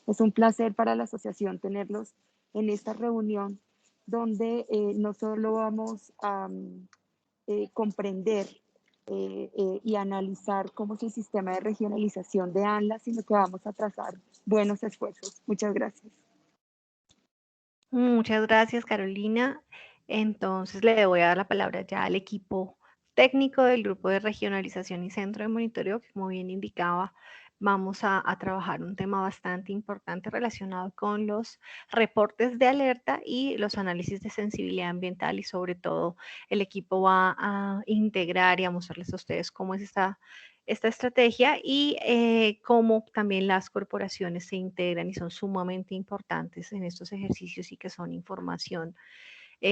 Es un placer para la asociación tenerlos en esta reunión donde no solo vamos a comprender y analizar cómo es el sistema de regionalización de ANLA, sino que vamos a trazar buenos esfuerzos. Muchas gracias. Muchas gracias, Carolina. Entonces le voy a dar la palabra ya al equipo técnico del grupo de regionalización y centro de monitoreo, que como bien indicaba, vamos a trabajar un tema bastante importante relacionado con los reportes de alerta y los análisis de sensibilidad ambiental, y sobre todo el equipo va a integrar y a mostrarles a ustedes cómo es esta estrategia y cómo también las corporaciones se integran y son sumamente importantes en estos ejercicios y que son información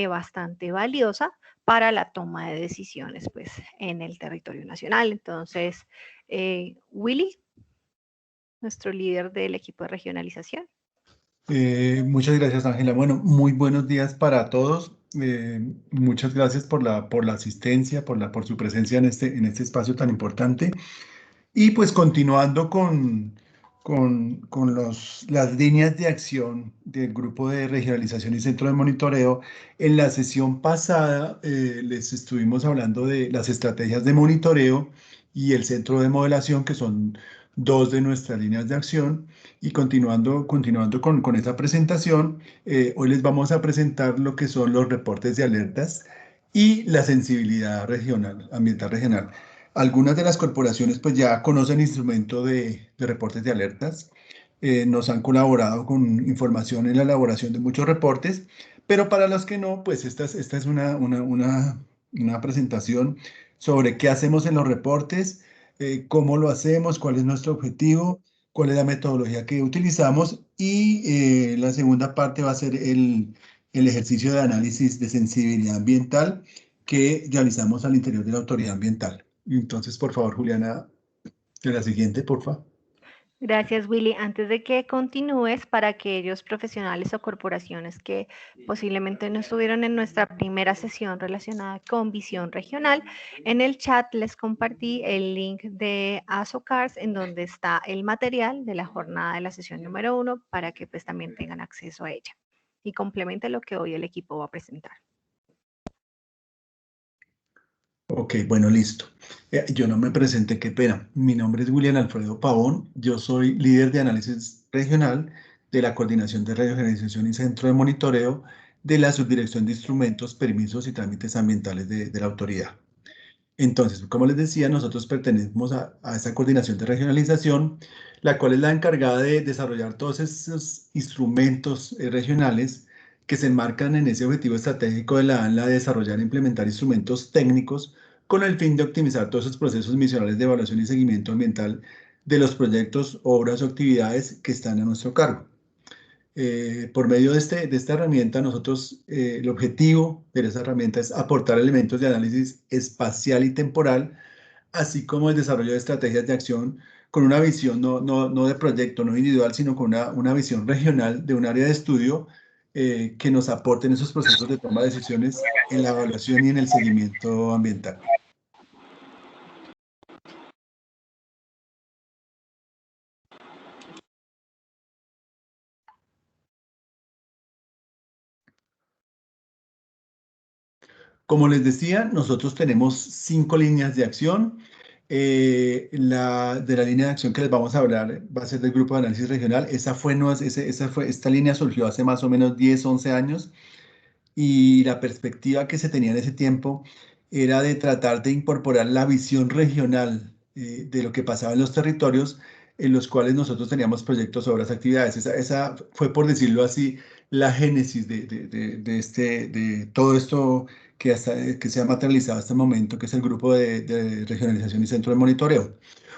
bastante valiosa para la toma de decisiones pues, en el territorio nacional. Entonces, Willy, nuestro líder del equipo de regionalización. Muchas gracias, Ángela. Bueno, muy buenos días para todos. Muchas gracias por la asistencia, por su presencia en este espacio tan importante. Y pues continuando con las líneas de acción del Grupo de Regionalización y Centro de Monitoreo, en la sesión pasada les estuvimos hablando de las estrategias de monitoreo y el centro de modelación, que son dos de nuestras líneas de acción. Y continuando con esta presentación, hoy les vamos a presentar lo que son los reportes de alertas y la sensibilidad regional, ambiental regional. Algunas de las corporaciones pues ya conocen el instrumento de reportes de alertas, nos han colaborado con información en la elaboración de muchos reportes, pero para los que no, pues esta es una presentación sobre qué hacemos en los reportes, cómo lo hacemos, cuál es nuestro objetivo, cuál es la metodología que utilizamos, y la segunda parte va a ser el ejercicio de análisis de sensibilidad ambiental que realizamos al interior de la autoridad ambiental. Entonces, por favor, Juliana, de la siguiente, por favor. Gracias, Willy. Antes de que continúes, para aquellos profesionales o corporaciones que posiblemente no estuvieron en nuestra primera sesión relacionada con visión regional, en el chat les compartí el link de ASOCARS en donde está el material de la jornada de la sesión número 1 para que pues también tengan acceso a ella y complemente lo que hoy el equipo va a presentar. Ok, bueno, listo. Yo no me presenté, qué pena. Mi nombre es William Alfredo Pavón. Yo soy líder de análisis regional de la Coordinación de Regionalización y Centro de Monitoreo de la Subdirección de Instrumentos, Permisos y Trámites Ambientales de la autoridad. Entonces, como les decía, nosotros pertenecemos a esa coordinación de regionalización, la cual es la encargada de desarrollar todos esos instrumentos regionales que se enmarcan en ese objetivo estratégico de la ANLA de desarrollar e implementar instrumentos técnicos con el fin de optimizar todos esos procesos misionales de evaluación y seguimiento ambiental de los proyectos, obras o actividades que están a nuestro cargo. Por medio de esta herramienta, nosotros, el objetivo de esa herramienta es aportar elementos de análisis espacial y temporal, así como el desarrollo de estrategias de acción con una visión no de proyecto, no individual, sino con una visión regional de un área de estudio que nos aporte en esos procesos de toma de decisiones en la evaluación y en el seguimiento ambiental. Como les decía, nosotros tenemos 5 líneas de acción. De la línea de acción que les vamos a hablar va a ser del grupo de análisis regional. Esta línea surgió hace más o menos 10, 11 años, y la perspectiva que se tenía en ese tiempo era de tratar de incorporar la visión regional de lo que pasaba en los territorios en los cuales nosotros teníamos proyectos, obras, actividades. Esa fue, por decirlo así, la génesis de todo esto que se ha materializado hasta el momento, que es el grupo de regionalización y centro de monitoreo.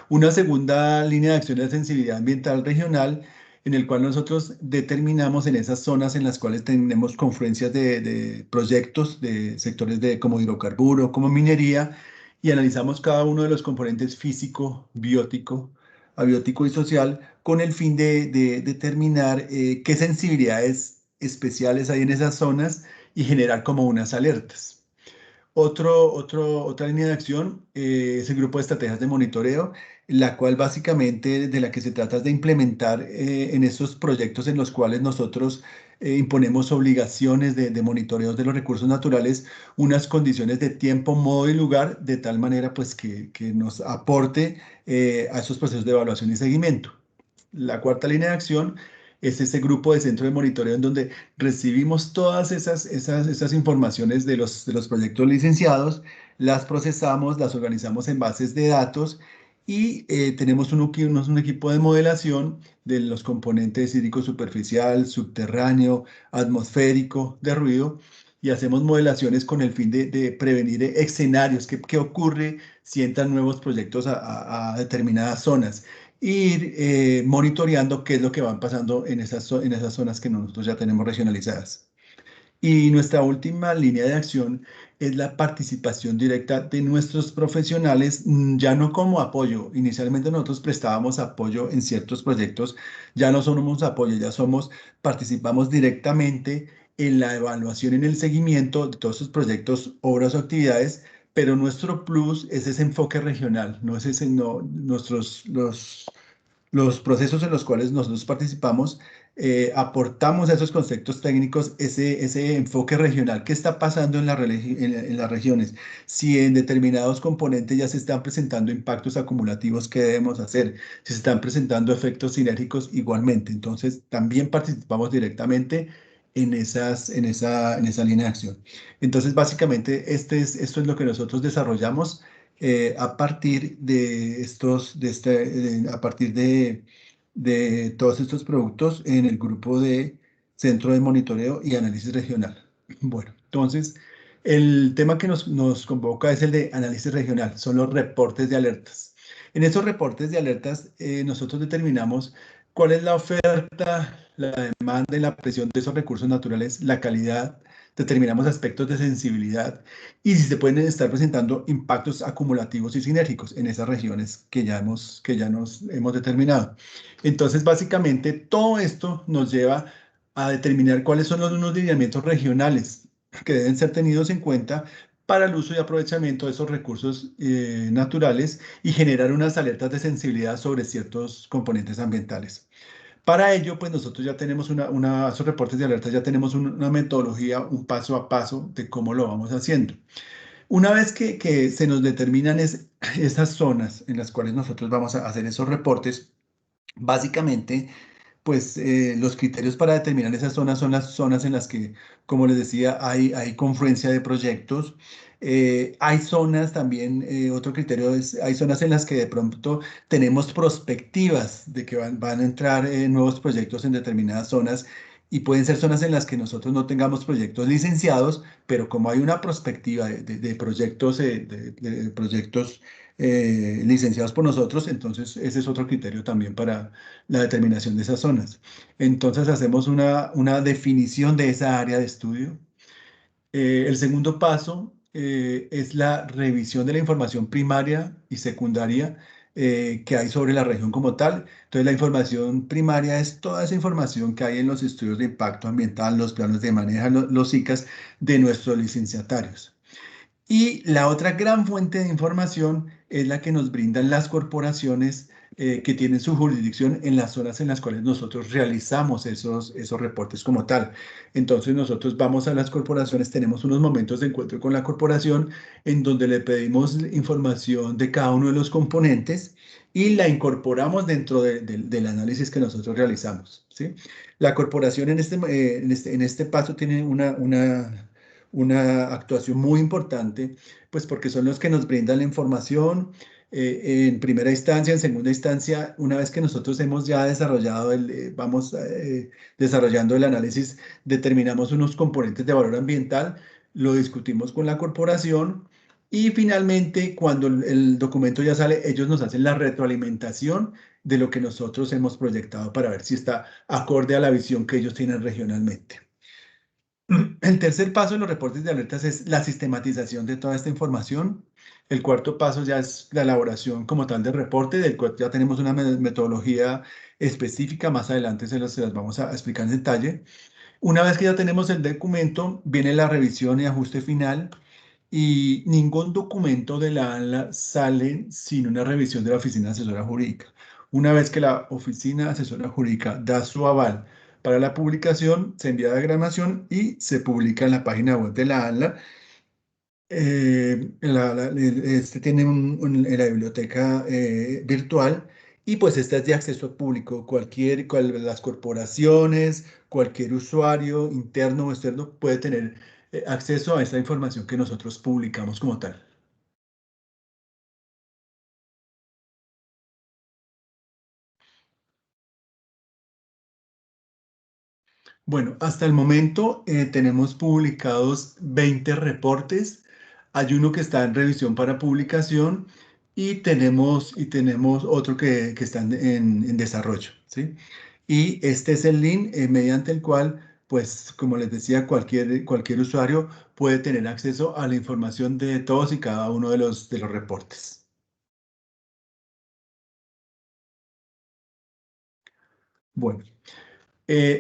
Una segunda línea de acción de sensibilidad ambiental regional, en el cual nosotros determinamos en esas zonas en las cuales tenemos confluencias de proyectos de sectores como hidrocarburo, como minería, y analizamos cada uno de los componentes físico, biótico, abiótico y social, con el fin de determinar qué sensibilidades especiales hay en esas zonas y generar como unas alertas. Otra línea de acción es el grupo de estrategias de monitoreo, la cual básicamente de la que se trata es de implementar en estos proyectos en los cuales nosotros imponemos obligaciones de monitoreo de los recursos naturales, unas condiciones de tiempo, modo y lugar, de tal manera pues que nos aporte a esos procesos de evaluación y seguimiento. La cuarta línea de acción es ese grupo de centro de monitoreo en donde recibimos todas esas informaciones de los proyectos licenciados, las procesamos, las organizamos en bases de datos y tenemos un equipo de modelación de los componentes hídrico superficial, subterráneo, atmosférico, de ruido, y hacemos modelaciones con el fin de prevenir escenarios, qué ocurre si entran nuevos proyectos a determinadas zonas. Ir monitoreando qué es lo que van pasando en esas zonas que nosotros ya tenemos regionalizadas. Y nuestra última línea de acción es la participación directa de nuestros profesionales, ya no como apoyo. Inicialmente nosotros prestábamos apoyo en ciertos proyectos, ya no somos apoyo, participamos directamente en la evaluación, en el seguimiento de todos esos proyectos, obras o actividades, pero nuestro plus es ese enfoque regional, no es ese, no, los procesos en los cuales nosotros participamos, aportamos a esos conceptos técnicos ese enfoque regional. ¿Qué está pasando en las regiones? Si en determinados componentes ya se están presentando impactos acumulativos, ¿qué debemos hacer? Si se están presentando efectos sinérgicos, igualmente. Entonces, también participamos directamente en esa línea de acción. Entonces, básicamente, esto es lo que nosotros desarrollamos a partir a partir de todos estos productos en el grupo de Centro de Monitoreo y Análisis Regional. Bueno, entonces, el tema que nos convoca es el de análisis regional, son los reportes de alertas. En esos reportes de alertas, nosotros determinamos cuál es la oferta, la demanda y la presión de esos recursos naturales, la calidad, determinamos aspectos de sensibilidad y si se pueden estar presentando impactos acumulativos y sinérgicos en esas regiones que ya nos hemos determinado. Entonces, básicamente, todo esto nos lleva a determinar cuáles son unos lineamientos regionales que deben ser tenidos en cuenta para el uso y aprovechamiento de esos recursos naturales y generar unas alertas de sensibilidad sobre ciertos componentes ambientales. Para ello, pues nosotros ya tenemos esos reportes de alerta, ya tenemos una metodología, un paso a paso de cómo lo vamos haciendo. Una vez que se nos determinan esas zonas en las cuales nosotros vamos a hacer esos reportes, básicamente, pues los criterios para determinar esas zonas son las zonas en las que, como les decía, hay confluencia de proyectos. Hay zonas también, otro criterio es, hay zonas en las que de pronto tenemos perspectivas de que van a entrar nuevos proyectos en determinadas zonas y pueden ser zonas en las que nosotros no tengamos proyectos licenciados, pero como hay una perspectiva de proyectos, licenciados por nosotros, entonces ese es otro criterio también para la determinación de esas zonas. Entonces hacemos una definición de esa área de estudio. El segundo paso es la revisión de la información primaria y secundaria que hay sobre la región como tal. Entonces la información primaria es toda esa información que hay en los estudios de impacto ambiental, los planos de manejo, los ICAs de nuestros licenciatarios. Y la otra gran fuente de información es la que nos brindan las corporaciones que tienen su jurisdicción en las zonas en las cuales nosotros realizamos esos reportes como tal. Entonces nosotros vamos a las corporaciones, tenemos unos momentos de encuentro con la corporación en donde le pedimos información de cada uno de los componentes y la incorporamos dentro del análisis que nosotros realizamos, ¿sí? La corporación en este paso tiene una actuación muy importante, pues porque son los que nos brindan la información en primera instancia, en segunda instancia, una vez que nosotros hemos ya desarrollado vamos desarrollando el análisis, determinamos unos componentes de valor ambiental, lo discutimos con la corporación y finalmente cuando el documento ya sale, ellos nos hacen la retroalimentación de lo que nosotros hemos proyectado para ver si está acorde a la visión que ellos tienen regionalmente. El tercer paso en los reportes de alertas es la sistematización de toda esta información. El cuarto paso ya es la elaboración como tal del reporte, del cual ya tenemos una metodología específica. Más adelante se las vamos a explicar en detalle. Una vez que ya tenemos el documento, viene la revisión y ajuste final. y ningún documento de la ANLA sale sin una revisión de la Oficina Asesora Jurídica. Una vez que la Oficina Asesora Jurídica da su aval para la publicación, se envía a diagramación y se publica en la página web de la ANLA. Este tiene en la biblioteca virtual y pues esta es de acceso público. Las corporaciones, cualquier usuario interno o externo puede tener acceso a esta información que nosotros publicamos como tal. Bueno, hasta el momento tenemos publicados 20 reportes. Hay uno que está en revisión para publicación y tenemos otro que está en desarrollo, ¿sí? Y este es el link mediante el cual, pues, como les decía, cualquier usuario puede tener acceso a la información de todos y cada uno de los reportes. Bueno.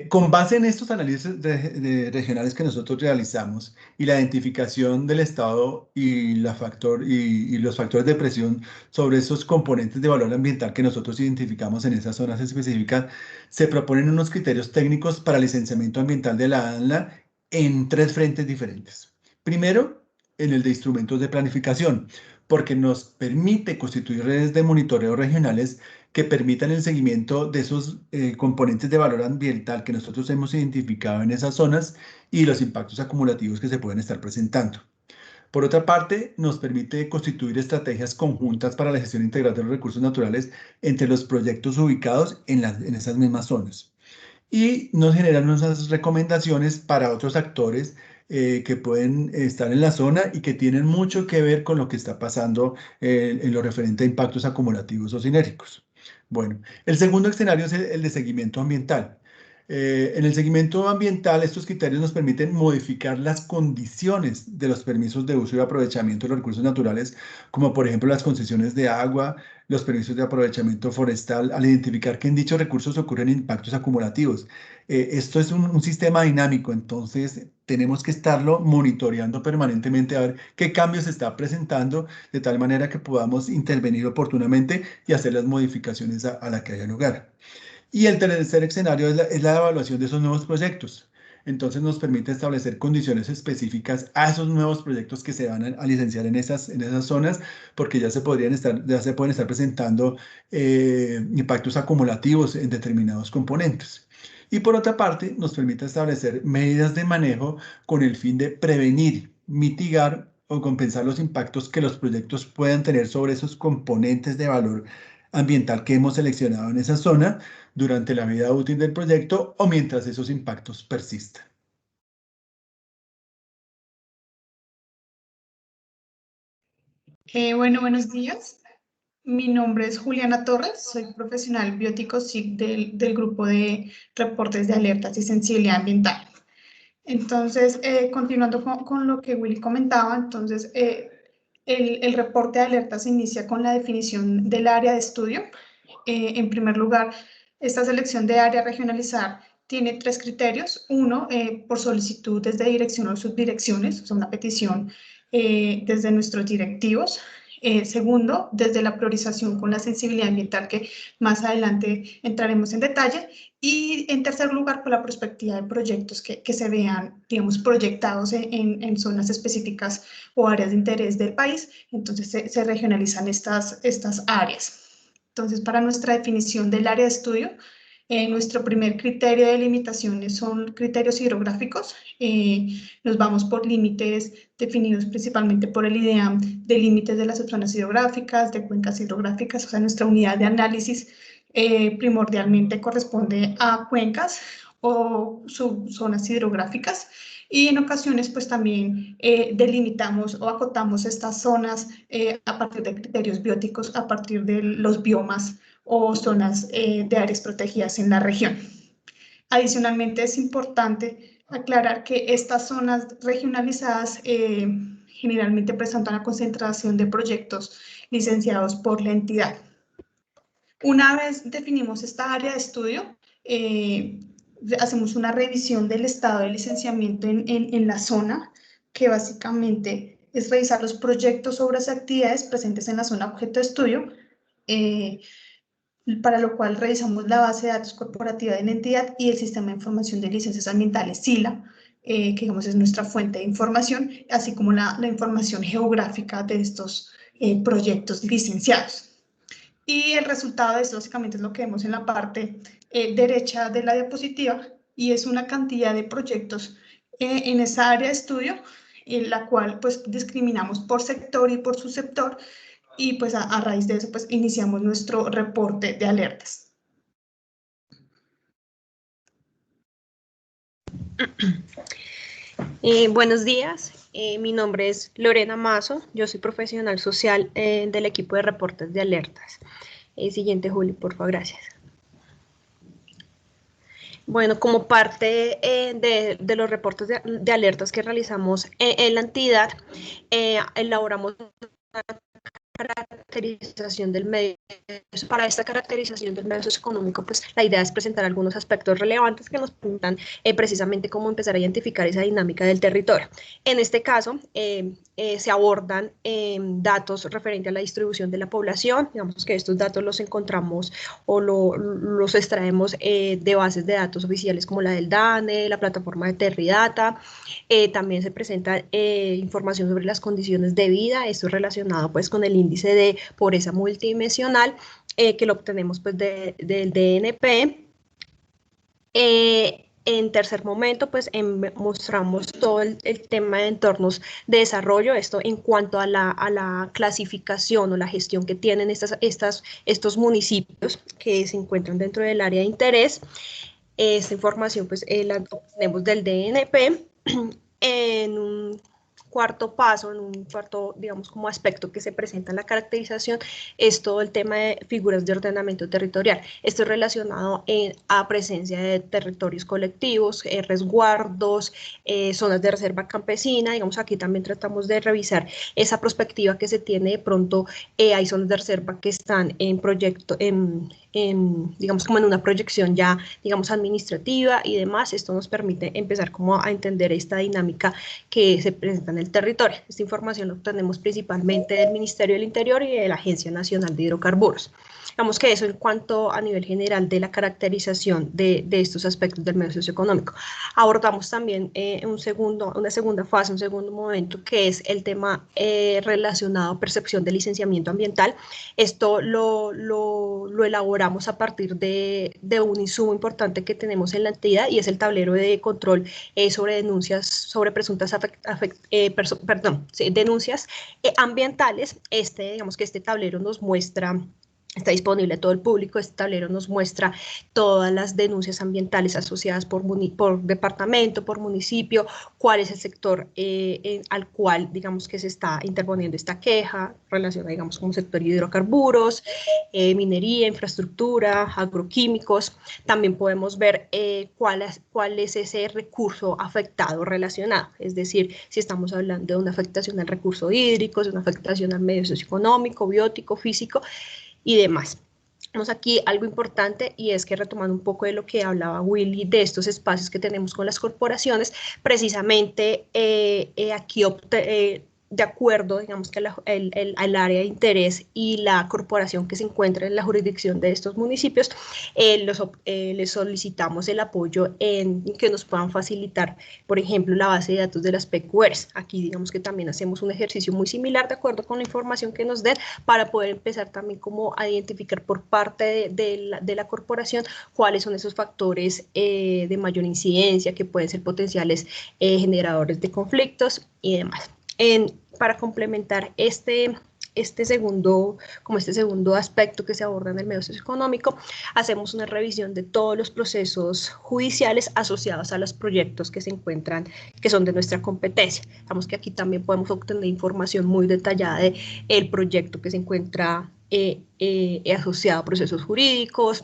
Con base en estos análisis regionales que nosotros realizamos y la identificación del estado y los factores de presión sobre esos componentes de valor ambiental que nosotros identificamos en esas zonas específicas, se proponen unos criterios técnicos para el licenciamiento ambiental de la ANLA en 3 frentes diferentes. Primero, en el de instrumentos de planificación, porque nos permite constituir redes de monitoreo regionales que permitan el seguimiento de esos componentes de valor ambiental que nosotros hemos identificado en esas zonas y los impactos acumulativos que se pueden estar presentando. Por otra parte, nos permite constituir estrategias conjuntas para la gestión integral de los recursos naturales entre los proyectos ubicados en esas mismas zonas. Y nos generan unas recomendaciones para otros actores que pueden estar en la zona y que tienen mucho que ver con lo que está pasando en lo referente a impactos acumulativos o sinérgicos. Bueno, el segundo escenario es el de seguimiento ambiental. En el seguimiento ambiental, estos criterios nos permiten modificar las condiciones de los permisos de uso y aprovechamiento de los recursos naturales, como por ejemplo las concesiones de agua, los permisos de aprovechamiento forestal, al identificar que en dichos recursos ocurren impactos acumulativos. Esto es un sistema dinámico, entonces tenemos que estarlo monitoreando permanentemente a ver qué cambios se está presentando, de tal manera que podamos intervenir oportunamente y hacer las modificaciones a la que haya lugar. Y el tercer escenario es la evaluación de esos nuevos proyectos. Entonces nos permite establecer condiciones específicas a esos nuevos proyectos que se van a licenciar en esas zonas, porque ya se pueden estar presentando impactos acumulativos en determinados componentes. Y por otra parte, nos permite establecer medidas de manejo con el fin de prevenir, mitigar o compensar los impactos que los proyectos puedan tener sobre esos componentes de valor ambiental que hemos seleccionado en esa zona durante la vida útil del proyecto o mientras esos impactos persistan. Bueno, buenos días. Mi nombre es Juliana Torres, soy profesional biótico SIC del grupo de reportes de alertas y sensibilidad ambiental. Entonces, continuando con lo que Willy comentaba, entonces el reporte de alertas inicia con la definición del área de estudio. En primer lugar, esta selección de área a regionalizar tiene 3 criterios. Uno, por solicitud desde dirección o subdirecciones, o sea, una petición desde nuestros directivos. Segundo, desde la priorización con la sensibilidad ambiental, que más adelante entraremos en detalle. Y en tercer lugar, por la perspectiva de proyectos que se vean, digamos, proyectados en zonas específicas o áreas de interés del país. Entonces se regionalizan estas áreas. Entonces, para nuestra definición del área de estudio, nuestro primer criterio de limitaciones son criterios hidrográficos. Nos vamos por límites definidos principalmente por el IDEAM de límites de las subzonas hidrográficas, de cuencas hidrográficas. O sea, nuestra unidad de análisis primordialmente corresponde a cuencas o subzonas hidrográficas. Y en ocasiones, pues también delimitamos o acotamos estas zonas a partir de criterios bióticos, a partir de los biomas o zonas de áreas protegidas en la región. Adicionalmente, es importante aclarar que estas zonas regionalizadas generalmente presentan una concentración de proyectos licenciados por la entidad. Una vez definimos esta área de estudio, hacemos una revisión del estado de licenciamiento en la zona, que básicamente es revisar los proyectos, obras y actividades presentes en la zona objeto de estudio, para lo cual revisamos la base de datos corporativa de la entidad y el sistema de información de licencias ambientales, SILA, que digamos es nuestra fuente de información, así como la información geográfica de estos proyectos licenciados. Y el resultado de esto básicamente es lo que vemos en la parte derecha de la diapositiva, y es una cantidad de proyectos en esa área de estudio, en la cual pues discriminamos por sector y por subsector, y pues a raíz de eso pues iniciamos nuestro reporte de alertas. Buenos días, mi nombre es Lorena Mazo, yo soy profesional social del equipo de reportes de alertas. Siguiente, Juli, por favor, gracias. Bueno, como parte de los reportes de alertas que realizamos en la entidad, elaboramos una caracterización del medio. Para esta caracterización del medio socioeconómico, pues la idea es presentar algunos aspectos relevantes que nos permitan precisamente cómo empezar a identificar esa dinámica del territorio. En este caso, se abordan datos referentes a la distribución de la población. Digamos que estos datos los encontramos o los extraemos de bases de datos oficiales como la del DANE, la plataforma de Terridata. También se presenta información sobre las condiciones de vida, esto es relacionado pues con el índice de pobreza multidimensional, que lo obtenemos pues del DNP. En tercer momento, pues mostramos todo el tema de entornos de desarrollo, esto en cuanto a la clasificación o la gestión que tienen estos municipios que se encuentran dentro del área de interés. Esta información pues la obtenemos del DNP. En un cuarto paso, en un cuarto, digamos, como aspecto que se presenta en la caracterización, es todo el tema de figuras de ordenamiento territorial. Esto es relacionado a presencia de territorios colectivos, resguardos, zonas de reserva campesina. Digamos, aquí también tratamos de revisar esa perspectiva que se tiene. De pronto hay zonas de reserva que están en proyecto, digamos, como en una proyección ya, digamos, administrativa y demás. Esto nos permite empezar como a entender esta dinámica que se presenta en el territorio. Esta información la obtenemos principalmente del Ministerio del Interior y de la Agencia Nacional de Hidrocarburos. Digamos que eso en cuanto a nivel general de la caracterización de estos aspectos del medio socioeconómico. Abordamos también una segunda fase, un segundo momento, que es el tema relacionado a percepción de licenciamiento ambiental. Esto lo elaboramos a partir de un insumo importante que tenemos en la entidad, y es el tablero de control sobre denuncias sobre presuntas denuncias ambientales. Digamos que este tablero nos muestra, está disponible a todo el público. Este tablero nos muestra todas las denuncias ambientales asociadas por departamento, por municipio, cuál es el sector al cual, digamos, que se está interponiendo esta queja, relacionada, digamos, como sector hidrocarburos, minería, infraestructura, agroquímicos. También podemos ver cuál es ese recurso afectado relacionado, es decir, si estamos hablando de una afectación al recurso hídrico, de una afectación al medio socioeconómico, biótico, físico y demás. Tenemos aquí algo importante, y es que, retomando un poco de lo que hablaba Willy de estos espacios que tenemos con las corporaciones, precisamente aquí de acuerdo, digamos, que al área de interés y la corporación que se encuentra en la jurisdicción de estos municipios, les solicitamos el apoyo en que nos puedan facilitar, por ejemplo, la base de datos de las PQRs. Aquí, digamos, que también hacemos un ejercicio muy similar de acuerdo con la información que nos den, para poder empezar también como a identificar por parte de la corporación cuáles son esos factores de mayor incidencia que pueden ser potenciales generadores de conflictos y demás. Para complementar este segundo aspecto que se aborda en el medio socioeconómico, hacemos una revisión de todos los procesos judiciales asociados a los proyectos que se encuentran, que son de nuestra competencia. Digamos que aquí también podemos obtener información muy detallada del proyecto que se encuentra asociado a procesos jurídicos,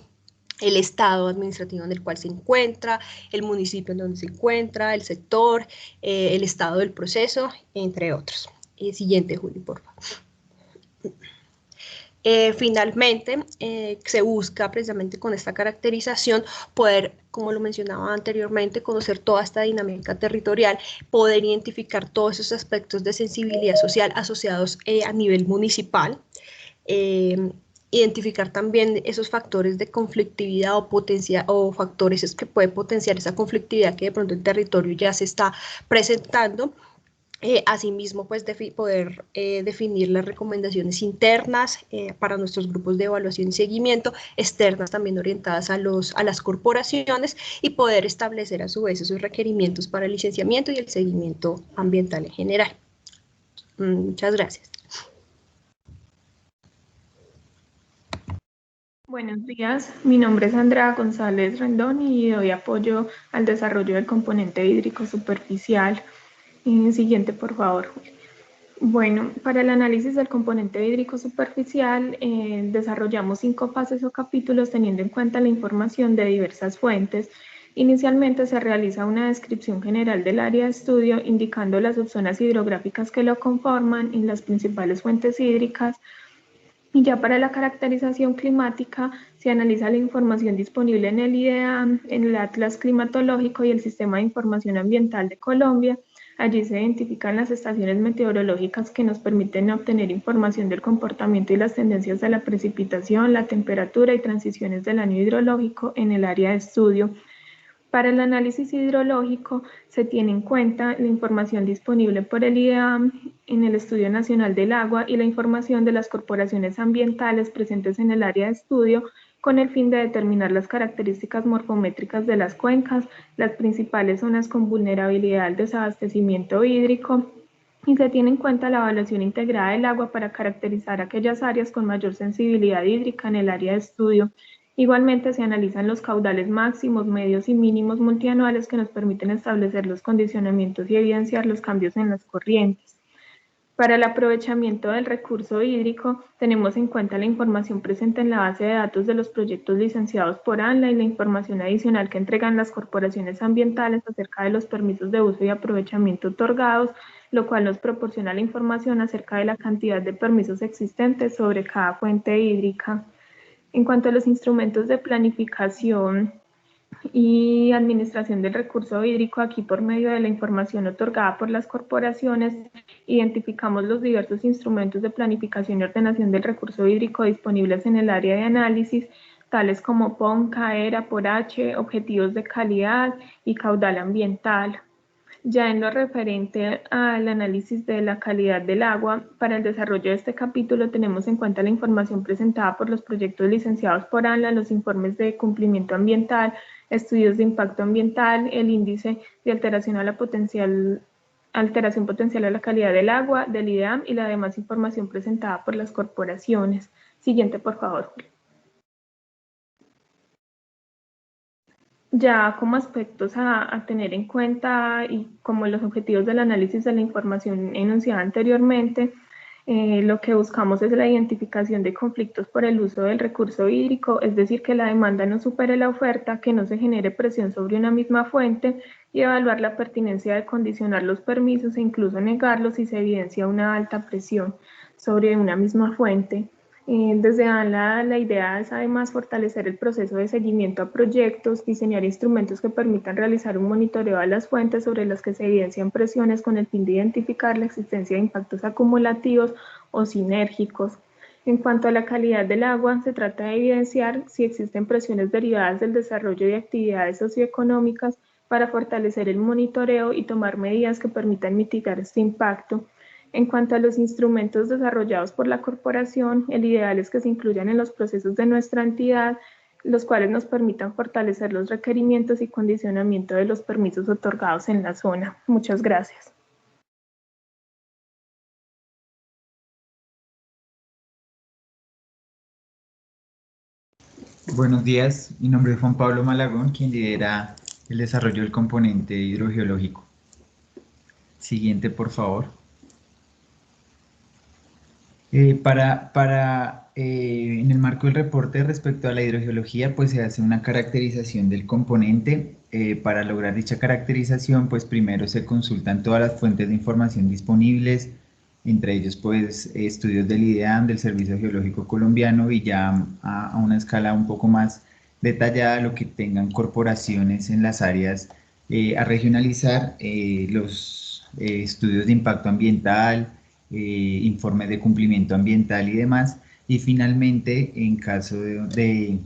el estado administrativo en el cual se encuentra, el municipio en donde se encuentra, el sector, el estado del proceso, entre otros. Siguiente, Juli, por favor. Finalmente, se busca precisamente con esta caracterización poder, como lo mencionaba anteriormente, conocer toda esta dinámica territorial, poder identificar todos esos aspectos de sensibilidad social asociados a nivel municipal, identificar también esos factores de conflictividad o factores que pueden potenciar esa conflictividad que de pronto el territorio ya se está presentando. Asimismo, pues poder definir las recomendaciones internas para nuestros grupos de evaluación y seguimiento, externas también orientadas a las corporaciones, y poder establecer a su vez esos requerimientos para el licenciamiento y el seguimiento ambiental en general. Muchas gracias. Buenos días, mi nombre es Andrea González Rendón y doy apoyo al desarrollo del componente hídrico superficial. Siguiente, por favor. Bueno, para el análisis del componente hídrico superficial desarrollamos 5 fases o capítulos teniendo en cuenta la información de diversas fuentes. Inicialmente se realiza una descripción general del área de estudio indicando las subzonas hidrográficas que lo conforman y las principales fuentes hídricas. Y ya para la caracterización climática se analiza la información disponible en el IDEAM, en el Atlas Climatológico y el Sistema de Información Ambiental de Colombia. Allí se identifican las estaciones meteorológicas que nos permiten obtener información del comportamiento y las tendencias de la precipitación, la temperatura y transiciones del año hidrológico en el área de estudio. Para el análisis hidrológico se tiene en cuenta la información disponible por el IDEAM en el Estudio Nacional del Agua y la información de las corporaciones ambientales presentes en el área de estudio con el fin de determinar las características morfométricas de las cuencas, las principales zonas con vulnerabilidad al desabastecimiento hídrico, y se tiene en cuenta la evaluación integrada del agua para caracterizar aquellas áreas con mayor sensibilidad hídrica en el área de estudio. Igualmente se analizan los caudales máximos, medios y mínimos multianuales que nos permiten establecer los condicionamientos y evidenciar los cambios en las corrientes. Para el aprovechamiento del recurso hídrico, tenemos en cuenta la información presente en la base de datos de los proyectos licenciados por ANLA y la información adicional que entregan las corporaciones ambientales acerca de los permisos de uso y aprovechamiento otorgados, lo cual nos proporciona la información acerca de la cantidad de permisos existentes sobre cada fuente hídrica. En cuanto a los instrumentos de planificación y administración del recurso hídrico, aquí por medio de la información otorgada por las corporaciones, identificamos los diversos instrumentos de planificación y ordenación del recurso hídrico disponibles en el área de análisis, tales como PON, CAER, APORH, objetivos de calidad y caudal ambiental. Ya en lo referente al análisis de la calidad del agua, para el desarrollo de este capítulo tenemos en cuenta la información presentada por los proyectos licenciados por ANLA, los informes de cumplimiento ambiental, estudios de impacto ambiental, el índice de alteración potencial a la calidad del agua, del IDEAM y la demás información presentada por las corporaciones. Siguiente, por favor. Ya como aspectos a tener en cuenta y como los objetivos del análisis de la información enunciada anteriormente, lo que buscamos es la identificación de conflictos por el uso del recurso hídrico, es decir, que la demanda no supere la oferta, que no se genere presión sobre una misma fuente y evaluar la pertinencia de condicionar los permisos e incluso negarlos si se evidencia una alta presión sobre una misma fuente. Desde ANLA, la idea es además fortalecer el proceso de seguimiento a proyectos, diseñar instrumentos que permitan realizar un monitoreo a las fuentes sobre las que se evidencian presiones con el fin de identificar la existencia de impactos acumulativos o sinérgicos. En cuanto a la calidad del agua, se trata de evidenciar si existen presiones derivadas del desarrollo de actividades socioeconómicas para fortalecer el monitoreo y tomar medidas que permitan mitigar este impacto. En cuanto a los instrumentos desarrollados por la corporación, el ideal es que se incluyan en los procesos de nuestra entidad, los cuales nos permitan fortalecer los requerimientos y condicionamiento de los permisos otorgados en la zona. Muchas gracias. Buenos días, mi nombre es Juan Pablo Malagón, quien lidera el desarrollo del componente hidrogeológico. Siguiente, por favor. En el marco del reporte respecto a la hidrogeología, pues se hace una caracterización del componente. Para lograr dicha caracterización, pues primero se consultan todas las fuentes de información disponibles, entre ellos pues estudios del IDEAM, del Servicio Geológico Colombiano, y ya a una escala un poco más detallada lo que tengan corporaciones en las áreas a regionalizar, los estudios de impacto ambiental, informes de cumplimiento ambiental y demás, y finalmente en caso de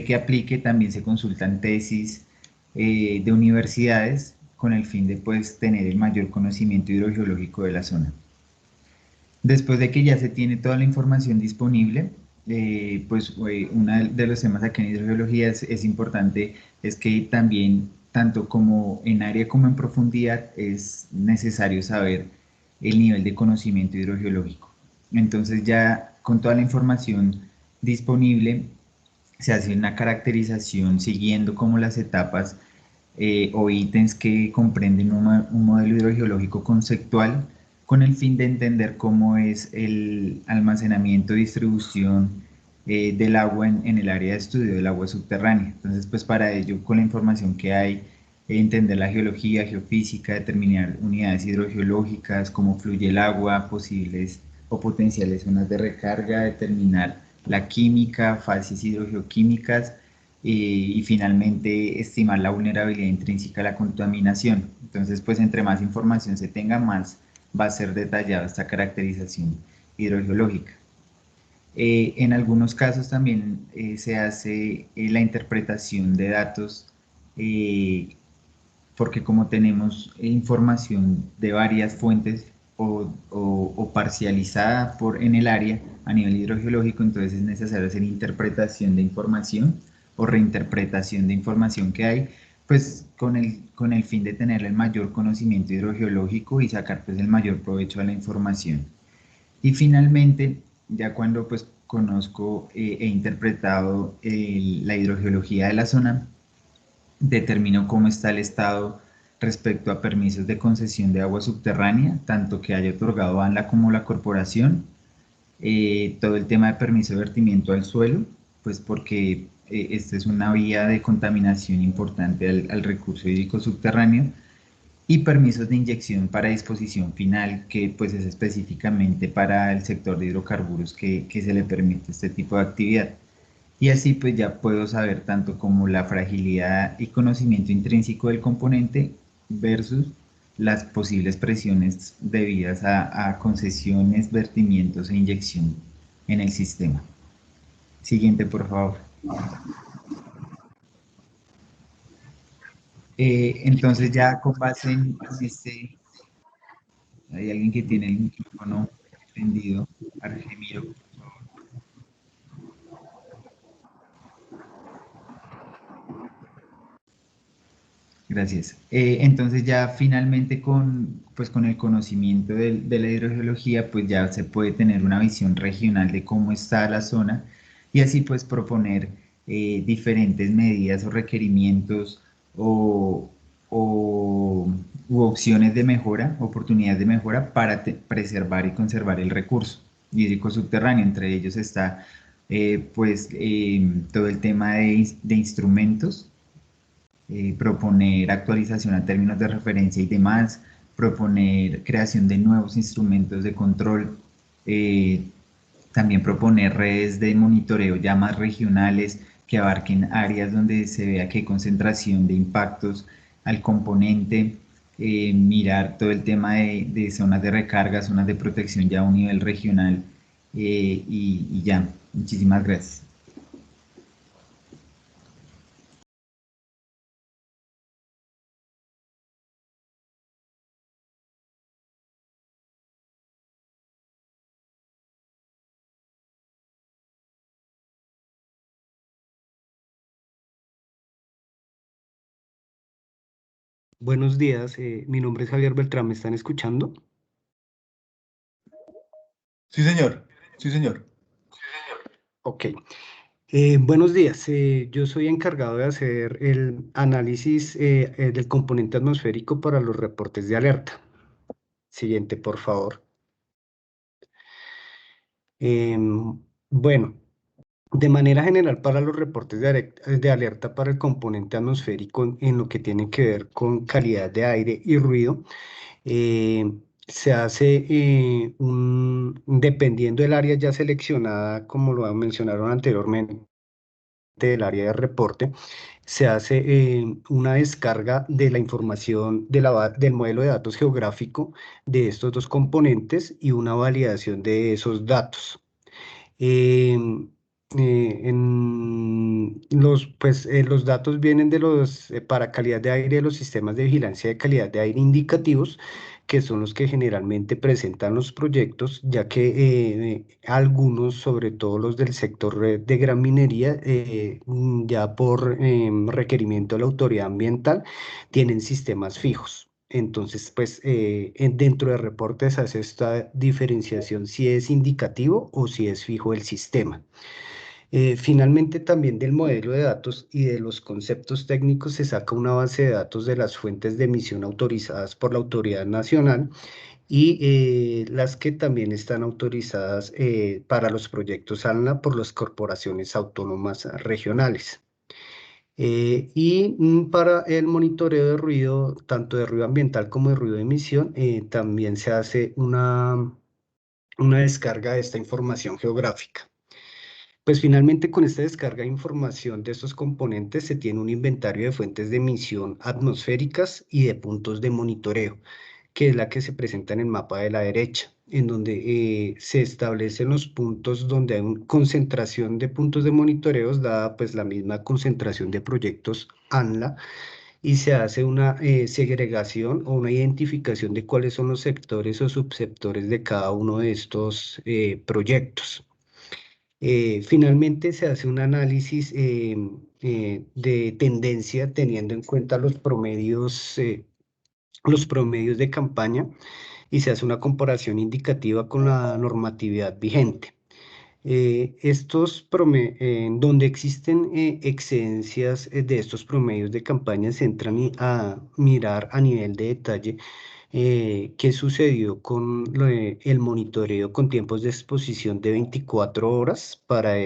que aplique también se consultan tesis de universidades con el fin de pues tener el mayor conocimiento hidrogeológico de la zona. Después de que ya se tiene toda la información disponible, uno de los temas aquí en hidrogeología es importante, es que también, tanto como en área como en profundidad, es necesario saber el nivel de conocimiento hidrogeológico. Entonces ya con toda la información disponible, se hace una caracterización siguiendo como las etapas o ítems que comprenden un modelo hidrogeológico conceptual, con el fin de entender cómo es el almacenamiento y distribución del agua en el área de estudio del agua subterránea. Entonces, pues para ello, con la información que hay, entender la geología, geofísica, determinar unidades hidrogeológicas, cómo fluye el agua, posibles o potenciales zonas de recarga, determinar la química, fases hidrogeoquímicas, y finalmente estimar la vulnerabilidad intrínseca a la contaminación. Entonces, pues entre más información se tenga, más va a ser detallada esta caracterización hidrogeológica. En algunos casos también se hace la interpretación de datos, porque como tenemos información de varias fuentes o parcializada en el área a nivel hidrogeológico, entonces es necesario hacer interpretación de información o reinterpretación de información que hay, pues con el fin de tener el mayor conocimiento hidrogeológico y sacar pues el mayor provecho a la información. Y finalmente, ya cuando pues conozco e interpretado la hidrogeología de la zona, determino cómo está el estado respecto a permisos de concesión de agua subterránea, tanto que haya otorgado ANLA como la corporación, todo el tema de permiso de vertimiento al suelo, pues porque esta es una vía de contaminación importante al recurso hídrico subterráneo, y permisos de inyección para disposición final, que pues es específicamente para el sector de hidrocarburos que se le permite este tipo de actividad. Y así pues ya puedo saber tanto como la fragilidad y conocimiento intrínseco del componente versus las posibles presiones debidas a concesiones, vertimientos e inyección en el sistema. Siguiente, por favor. Entonces ya con base en este, hay alguien que tiene el micrófono prendido, Argemiro. Gracias. Entonces ya finalmente con el conocimiento de la hidrogeología, pues ya se puede tener una visión regional de cómo está la zona y así pues proponer diferentes medidas o requerimientos u opciones de mejora, oportunidades de mejora para preservar y conservar el recurso hídrico subterráneo. Entre ellos está todo el tema de instrumentos, proponer actualización a términos de referencia y demás, proponer creación de nuevos instrumentos de control, también proponer redes de monitoreo ya más regionales que abarquen áreas donde se vea que hay concentración de impactos al componente, mirar todo el tema de zonas de recarga, zonas de protección ya a un nivel regional, y ya. Muchísimas gracias. Buenos días, mi nombre es Javier Beltrán, ¿me están escuchando? Sí, señor. Sí, señor. Ok. Buenos días, yo soy encargado de hacer el análisis del componente atmosférico para los reportes de alerta. Siguiente, por favor. Bueno, de manera general para los reportes de alerta para el componente atmosférico en lo que tiene que ver con calidad de aire y ruido, se hace dependiendo del área ya seleccionada, como lo mencionaron anteriormente, del área de reporte, se hace una descarga de la información del modelo de datos geográfico de estos dos componentes y una validación de esos datos. Los datos vienen para calidad de aire de los sistemas de vigilancia de calidad de aire indicativos, que son los que generalmente presentan los proyectos, ya que algunos, sobre todo los del sector de gran minería, ya por requerimiento de la autoridad ambiental, tienen sistemas fijos. Entonces, pues dentro de reportes hace esta diferenciación si es indicativo o si es fijo el sistema. Finalmente, también del modelo de datos y de los conceptos técnicos se saca una base de datos de las fuentes de emisión autorizadas por la autoridad nacional y las que también están autorizadas para los proyectos ANLA por las corporaciones autónomas regionales. Para el monitoreo de ruido, tanto de ruido ambiental como de ruido de emisión, también se hace una descarga de esta información geográfica. Pues finalmente con esta descarga de información de estos componentes se tiene un inventario de fuentes de emisión atmosféricas y de puntos de monitoreo, que es la que se presenta en el mapa de la derecha, en donde se establecen los puntos donde hay una concentración de puntos de monitoreos, dada pues la misma concentración de proyectos ANLA, y se hace una segregación o una identificación de cuáles son los sectores o subsectores de cada uno de estos proyectos. Finalmente se hace un análisis de tendencia teniendo en cuenta los promedios de campaña y se hace una comparación indicativa con la normatividad vigente. Donde existen excedencias de estos promedios de campaña se entran a mirar a nivel de detalle qué sucedió con el monitoreo con tiempos de exposición de 24 horas para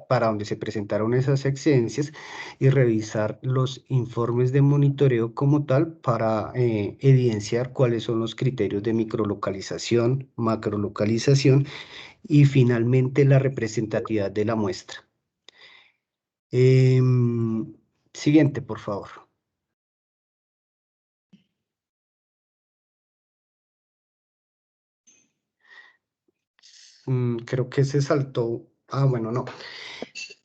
donde se presentaron esas excedencias y revisar los informes de monitoreo como tal para evidenciar cuáles son los criterios de microlocalización, macrolocalización y finalmente la representatividad de la muestra. Siguiente, por favor. Creo que se saltó. Bueno, no.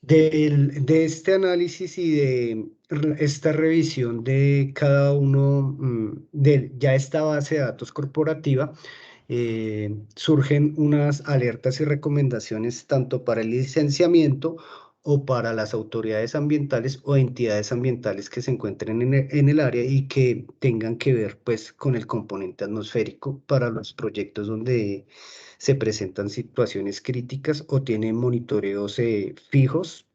De este análisis y de esta revisión de cada uno de ya esta base de datos corporativa, surgen unas alertas y recomendaciones tanto para el licenciamiento o para las autoridades ambientales o entidades ambientales que se encuentren en el área y que tengan que ver pues con el componente atmosférico para los proyectos donde se presentan situaciones críticas o tienen monitoreos fijos.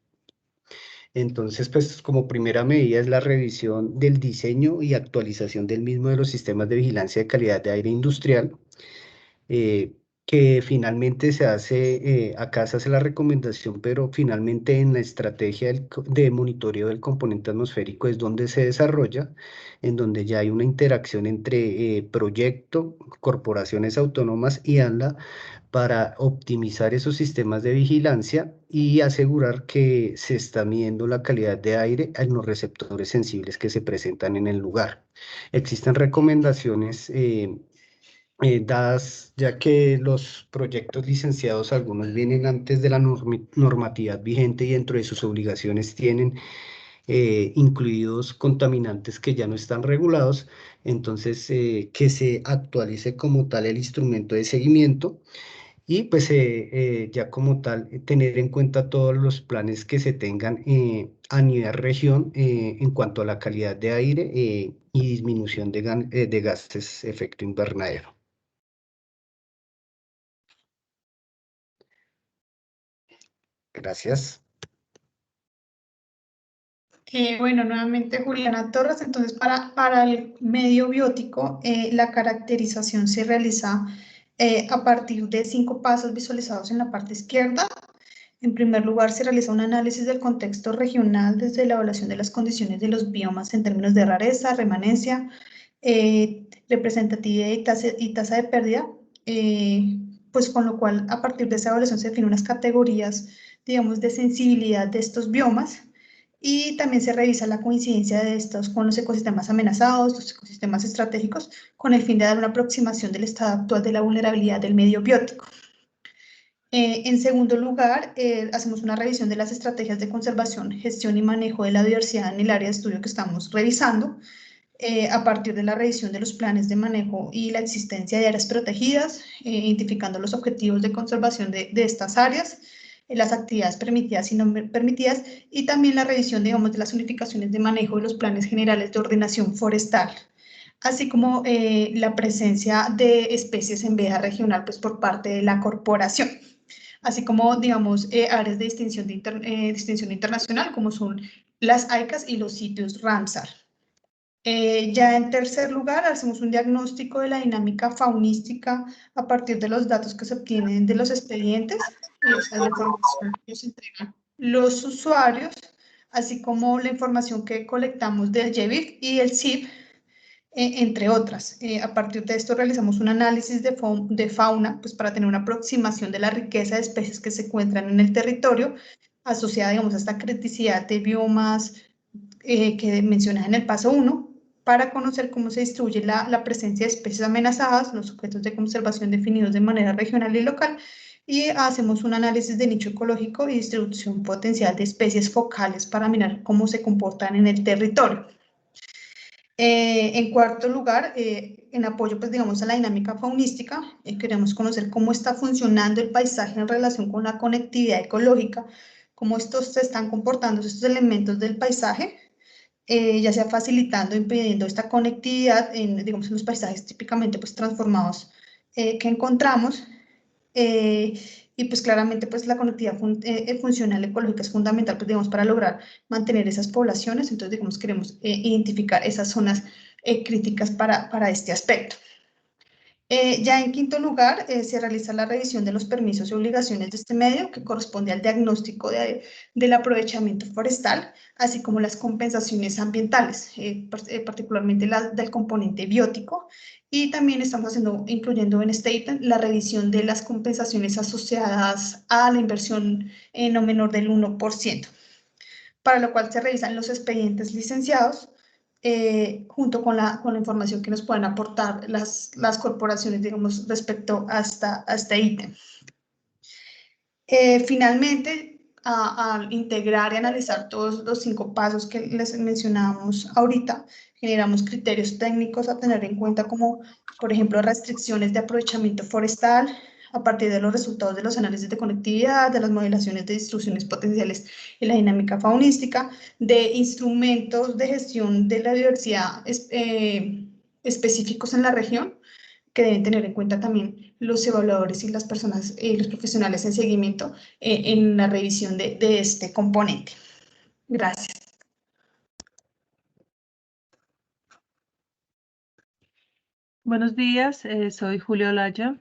Entonces, pues como primera medida es la revisión del diseño y actualización del mismo de los sistemas de vigilancia de calidad de aire industrial, que finalmente acá se hace la recomendación, pero finalmente en la estrategia de monitoreo del componente atmosférico es donde se desarrolla, en donde ya hay una interacción entre proyecto, corporaciones autónomas y ANLA para optimizar esos sistemas de vigilancia y asegurar que se está midiendo la calidad de aire en los receptores sensibles que se presentan en el lugar. Existen recomendaciones dadas, ya que los proyectos licenciados, algunos vienen antes de la normatividad vigente y dentro de sus obligaciones tienen incluidos contaminantes que ya no están regulados, entonces que se actualice como tal el instrumento de seguimiento y pues ya como tal tener en cuenta todos los planes que se tengan a nivel región en cuanto a la calidad de aire y disminución de gases efecto invernadero. Gracias. Bueno, nuevamente Juliana Torres. Entonces, para el medio biótico, la caracterización se realiza a partir de 5 pasos visualizados en la parte izquierda. En primer lugar, se realiza un análisis del contexto regional desde la evaluación de las condiciones de los biomas en términos de rareza, remanencia, representatividad y tasa de pérdida, pues con lo cual a partir de esa evaluación se definen unas categorías, digamos, de sensibilidad de estos biomas, y también se revisa la coincidencia de estos con los ecosistemas amenazados, los ecosistemas estratégicos, con el fin de dar una aproximación del estado actual de la vulnerabilidad del medio biótico. En segundo lugar, hacemos una revisión de las estrategias de conservación, gestión y manejo de la diversidad en el área de estudio que estamos revisando, a partir de la revisión de los planes de manejo y la existencia de áreas protegidas, identificando los objetivos de conservación de estas áreas, las actividades permitidas y no permitidas, y también la revisión, digamos, de las unificaciones de manejo y los planes generales de ordenación forestal, así como la presencia de especies en veda regional, pues por parte de la corporación, así como, digamos, áreas de distinción internacional, como son las ICAS y los sitios Ramsar. Ya en tercer lugar, hacemos un diagnóstico de la dinámica faunística a partir de los datos que se obtienen de los expedientes, esa es la información que nos entregan los usuarios, así como la información que colectamos del GEBIF y el CIP, entre otras. A partir de esto realizamos un análisis de fauna, pues para tener una aproximación de la riqueza de especies que se encuentran en el territorio, asociada, digamos, a esta criticidad de biomas que mencionas en el paso 1, para conocer cómo se distribuye la presencia de especies amenazadas, los objetos de conservación definidos de manera regional y local, y hacemos un análisis de nicho ecológico y distribución potencial de especies focales para mirar cómo se comportan en el territorio. En cuarto lugar, en apoyo, pues, digamos, a la dinámica faunística, queremos conocer cómo está funcionando el paisaje en relación con la conectividad ecológica, cómo estos se están comportando, estos elementos del paisaje, ya sea facilitando o impidiendo esta conectividad en, digamos, en los paisajes típicamente, pues, transformados que encontramos. Y pues claramente, pues, la conectividad funcional ecológica es fundamental, pues, digamos, para lograr mantener esas poblaciones. Entonces, digamos, queremos identificar esas zonas críticas para este aspecto. Ya en quinto lugar, se realiza la revisión de los permisos y obligaciones de este medio, que corresponde al diagnóstico del aprovechamiento forestal, así como las compensaciones ambientales, particularmente del componente biótico. Y también estamos incluyendo en este ítem la revisión de las compensaciones asociadas a la inversión no menor del 1%, para lo cual se revisan los expedientes licenciados, junto con la información que nos pueden aportar las corporaciones, digamos, respecto a este ítem. Finalmente, al integrar y analizar todos los 5 pasos que les mencionábamos ahorita, generamos criterios técnicos a tener en cuenta, como, por ejemplo, restricciones de aprovechamiento forestal, a partir de los resultados de los análisis de conectividad, de las modelaciones de distribuciones potenciales y la dinámica faunística, de instrumentos de gestión de la diversidad específicos en la región, que deben tener en cuenta también los evaluadores y las personas, los profesionales en seguimiento en la revisión de este componente. Gracias. Buenos días, soy Julia Olaya,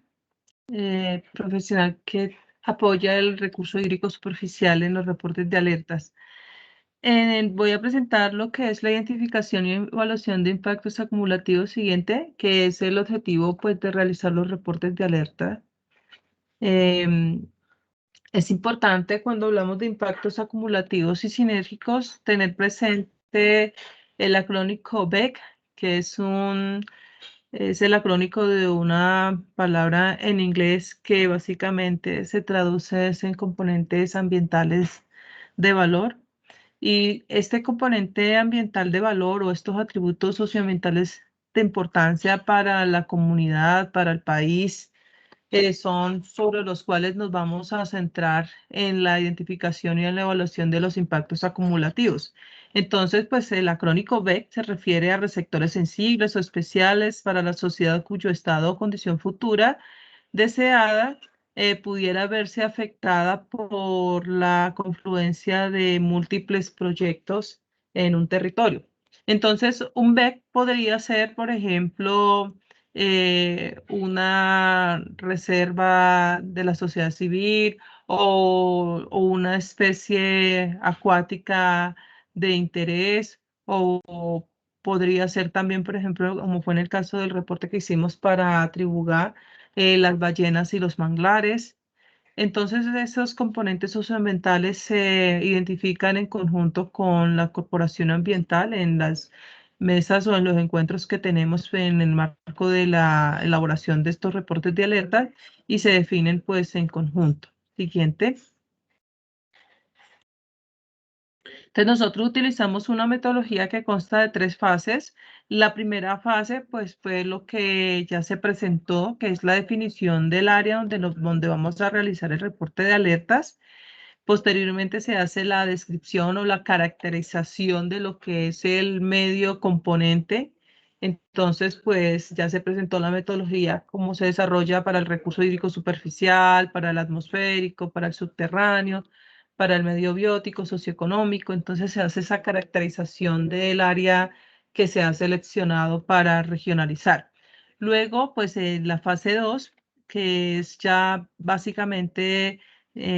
profesional que apoya el recurso hídrico superficial en los reportes de alertas. Voy a presentar lo que es la identificación y evaluación de impactos acumulativos siguiente, que es el objetivo, pues, de realizar los reportes de alerta. Es importante, cuando hablamos de impactos acumulativos y sinérgicos, tener presente el acrónico BEC, que es el acrónico de una palabra en inglés que básicamente se traduce en componentes ambientales de valor. Y este componente ambiental de valor, o estos atributos socioambientales de importancia para la comunidad, para el país, son sobre los cuales nos vamos a centrar en la identificación y en la evaluación de los impactos acumulativos. Entonces, pues el acrónico BEC se refiere a receptores sensibles o especiales para la sociedad cuyo estado o condición futura deseada pudiera verse afectada por la confluencia de múltiples proyectos en un territorio. Entonces, un BEC podría ser, por ejemplo, una reserva de la sociedad civil o una especie acuática de interés, o podría ser también, por ejemplo, como fue en el caso del reporte que hicimos para Tribugar, las ballenas y los manglares. Entonces, esos componentes socioambientales se identifican en conjunto con la corporación ambiental en las mesas o en los encuentros que tenemos en el marco de la elaboración de estos reportes de alerta y se definen pues en conjunto. Siguiente. Entonces nosotros utilizamos una metodología que consta de 3 fases. La primera fase pues fue lo que ya se presentó, que es la definición del área donde vamos a realizar el reporte de alertas. Posteriormente se hace la descripción o la caracterización de lo que es el medio componente. Entonces, pues ya se presentó la metodología, cómo se desarrolla para el recurso hídrico superficial, para el atmosférico, para el subterráneo, para el medio biótico, socioeconómico. Entonces se hace esa caracterización del área que se ha seleccionado para regionalizar. Luego, pues en la fase 2, que es ya básicamente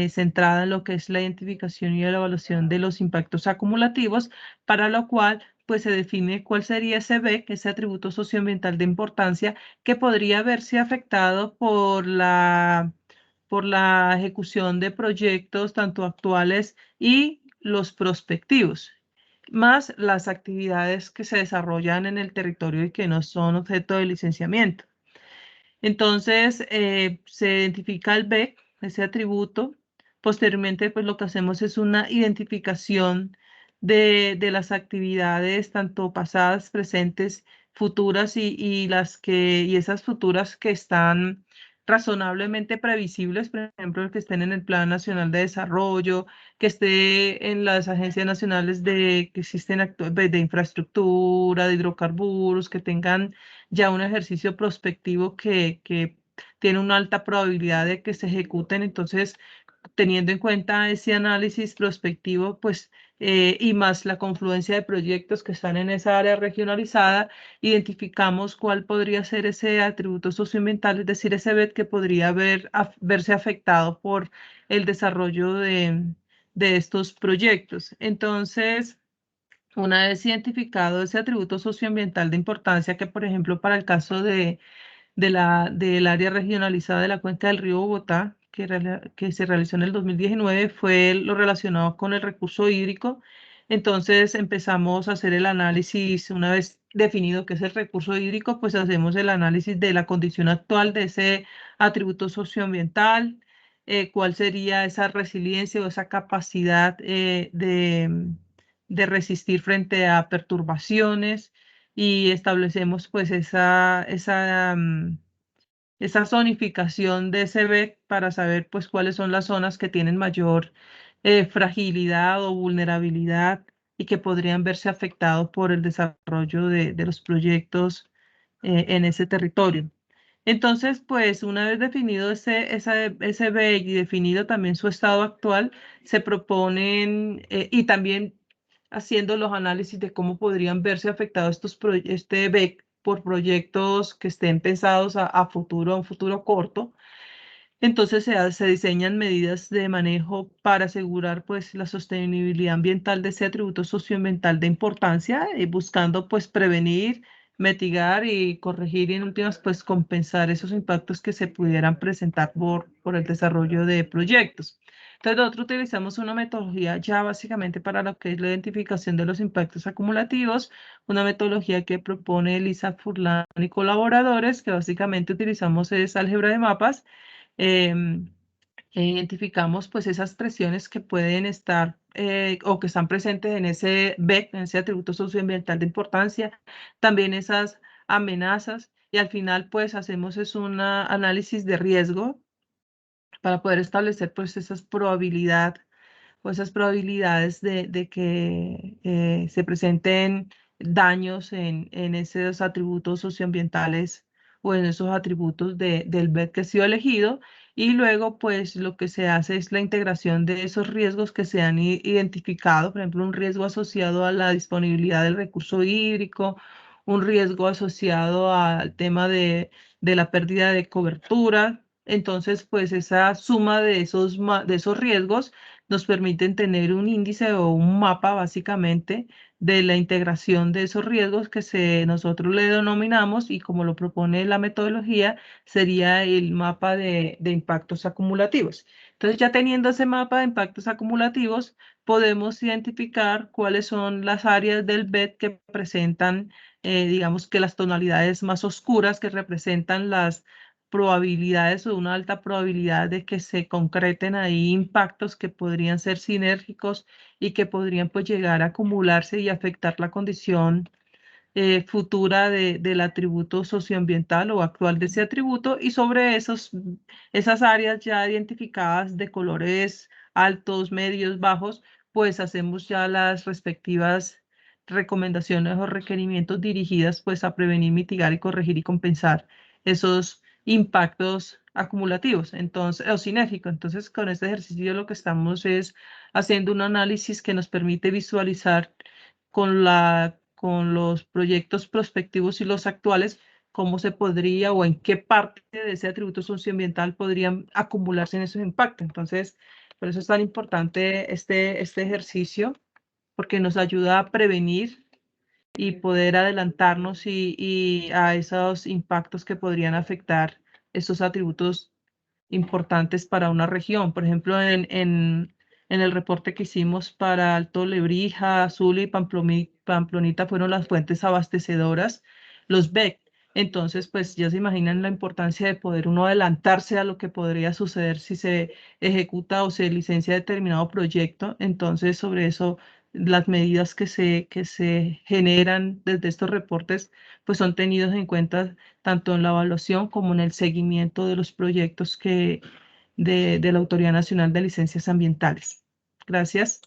centrada en lo que es la identificación y la evaluación de los impactos acumulativos, para lo cual pues se define cuál sería ese BEC, ese atributo socioambiental de importancia, que podría verse afectado por la ejecución de proyectos tanto actuales y los prospectivos, más las actividades que se desarrollan en el territorio y que no son objeto de licenciamiento. Entonces, se identifica el BEC, ese atributo. Posteriormente, pues lo que hacemos es una identificación de las actividades, tanto pasadas, presentes, futuras y esas futuras que están razonablemente previsibles, por ejemplo, que estén en el Plan Nacional de Desarrollo, que esté en las agencias nacionales que existen de infraestructura, de hidrocarburos, que tengan ya un ejercicio prospectivo que tiene una alta probabilidad de que se ejecuten. Entonces, teniendo en cuenta ese análisis prospectivo, pues, y más la confluencia de proyectos que están en esa área regionalizada, identificamos cuál podría ser ese atributo socioambiental, es decir, ese BET que podría verse afectado por el desarrollo de estos proyectos. Entonces, una vez identificado ese atributo socioambiental de importancia, que por ejemplo para el caso del área regionalizada de la cuenca del río Bogotá, que se realizó en el 2019, fue lo relacionado con el recurso hídrico. Entonces empezamos a hacer el análisis, una vez definido qué es el recurso hídrico, pues hacemos el análisis de la condición actual de ese atributo socioambiental, cuál sería esa resiliencia o esa capacidad de resistir frente a perturbaciones y establecemos pues esa zonificación de ese BEC para saber pues cuáles son las zonas que tienen mayor fragilidad o vulnerabilidad y que podrían verse afectados por el desarrollo de los proyectos en ese territorio. Entonces, pues una vez definido ese BEC y definido también su estado actual, se proponen y también haciendo los análisis de cómo podrían verse afectados este BEC por proyectos que estén pensados a futuro, a un futuro corto. Entonces se diseñan medidas de manejo para asegurar pues la sostenibilidad ambiental de ese atributo socioambiental de importancia, buscando pues prevenir, mitigar y corregir y en últimas pues compensar esos impactos que se pudieran presentar por el desarrollo de proyectos. Entonces nosotros utilizamos una metodología ya básicamente para lo que es la identificación de los impactos acumulativos, una metodología que propone Elisa Furlan y colaboradores, que básicamente utilizamos es álgebra de mapas. Identificamos pues esas presiones que pueden estar o que están presentes en ese BEC, en ese atributo socioambiental de importancia, también esas amenazas y al final pues hacemos es un análisis de riesgo para poder establecer pues esas probabilidades de que se presenten daños en esos atributos socioambientales o en esos atributos del BED que ha sido elegido. Y luego, pues, lo que se hace es la integración de esos riesgos que se han identificado, por ejemplo, un riesgo asociado a la disponibilidad del recurso hídrico, un riesgo asociado al tema de la pérdida de cobertura. Entonces, pues, esa suma de esos riesgos nos permiten tener un índice o un mapa básicamente de la integración de esos riesgos que nosotros le denominamos, y como lo propone la metodología, sería el mapa de impactos acumulativos. Entonces, ya teniendo ese mapa de impactos acumulativos, podemos identificar cuáles son las áreas del BED que presentan, digamos que las tonalidades más oscuras, que representan las probabilidades o una alta probabilidad de que se concreten ahí impactos que podrían ser sinérgicos y que podrían pues llegar a acumularse y afectar la condición futura del atributo socioambiental o actual de ese atributo, y sobre esas áreas ya identificadas de colores altos, medios, bajos, pues hacemos ya las respectivas recomendaciones o requerimientos dirigidas pues a prevenir, mitigar y corregir y compensar esos impactos acumulativos, entonces, o sinérgicos. Entonces, con este ejercicio lo que estamos es haciendo un análisis que nos permite visualizar con los proyectos prospectivos y los actuales, cómo se podría o en qué parte de ese atributo socioambiental podrían acumularse en esos impactos. Entonces, por eso es tan importante este ejercicio, porque nos ayuda a prevenir y poder adelantarnos y a esos impactos que podrían afectar esos atributos importantes para una región. Por ejemplo, en el reporte que hicimos para Alto Lebrija, Zulia y Pamplonita fueron las fuentes abastecedoras, los BEC. Entonces, pues ya se imaginan la importancia de poder uno adelantarse a lo que podría suceder si se ejecuta o se licencia determinado proyecto. Entonces, sobre eso, las medidas que se generan desde estos reportes, pues son tenidos en cuenta tanto en la evaluación como en el seguimiento de los proyectos de la Autoridad Nacional de Licencias Ambientales. Gracias.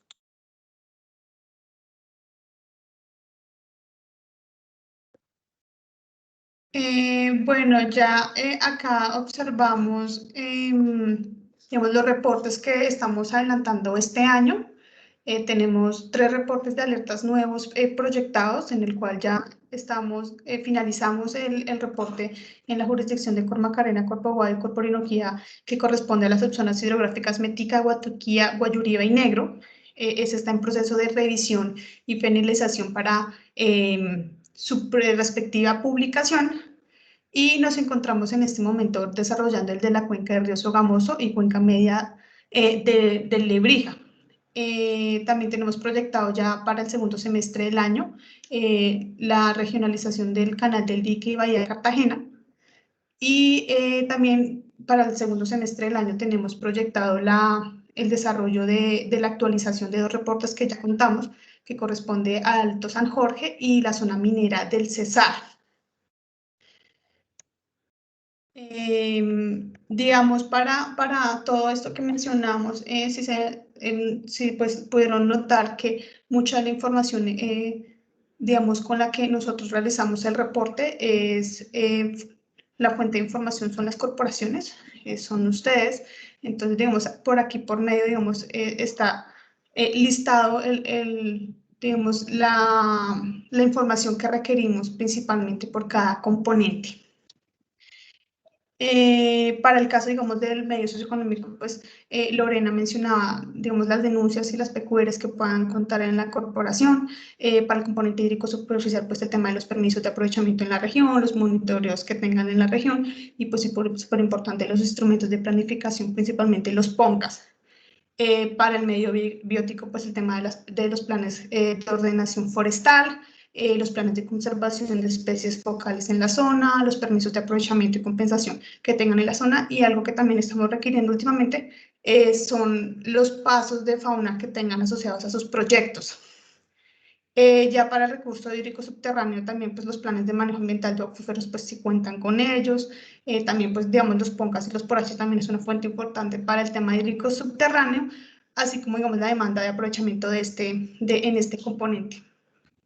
Bueno, ya acá observamos digamos, los reportes que estamos adelantando este año. Tenemos 3 reportes de alertas nuevos proyectados, en el cual ya finalizamos el reporte en la jurisdicción de Cormacarena, Corpoguá y Corporinoquía, que corresponde a las subzonas hidrográficas Metica, Guatuquía, Guayuriba y Negro. Ese está en proceso de revisión y finalización para su respectiva publicación, y nos encontramos en este momento desarrollando el de la cuenca del río Sogamoso y cuenca media del Lebrija. También tenemos proyectado ya para el segundo semestre del año la regionalización del canal del Dique y Bahía de Cartagena, y también para el segundo semestre del año tenemos proyectado el desarrollo de la actualización de 2 reportes que ya contamos, que corresponde a Alto San Jorge y la zona minera del Cesar. Digamos, para todo esto que mencionamos, si pues pudieron notar que mucha de la información, digamos, con la que nosotros realizamos el reporte es, la fuente de información son las corporaciones, son ustedes. Entonces, digamos, por aquí por medio, digamos, está listado digamos, la información que requerimos principalmente por cada componente. Para el caso, digamos, del medio socioeconómico, pues Lorena mencionaba, digamos, las denuncias y las PQRs que puedan contar en la corporación. Para el componente hídrico superficial, pues el tema de los permisos de aprovechamiento en la región, los monitoreos que tengan en la región, y pues súper importante los instrumentos de planificación, principalmente los PONCAS. Para el medio biótico, pues el tema de los planes de ordenación forestal, los planes de conservación de especies focales en la zona, los permisos de aprovechamiento y compensación que tengan en la zona, y algo que también estamos requiriendo últimamente son los pasos de fauna que tengan asociados a sus proyectos. Ya para el recurso hídrico subterráneo también, pues los planes de manejo ambiental de acuíferos, pues sí cuentan con ellos. También, pues digamos, los PONCAS y los PORACHES también es una fuente importante para el tema hídrico subterráneo, así como, digamos, la demanda de aprovechamiento en este componente.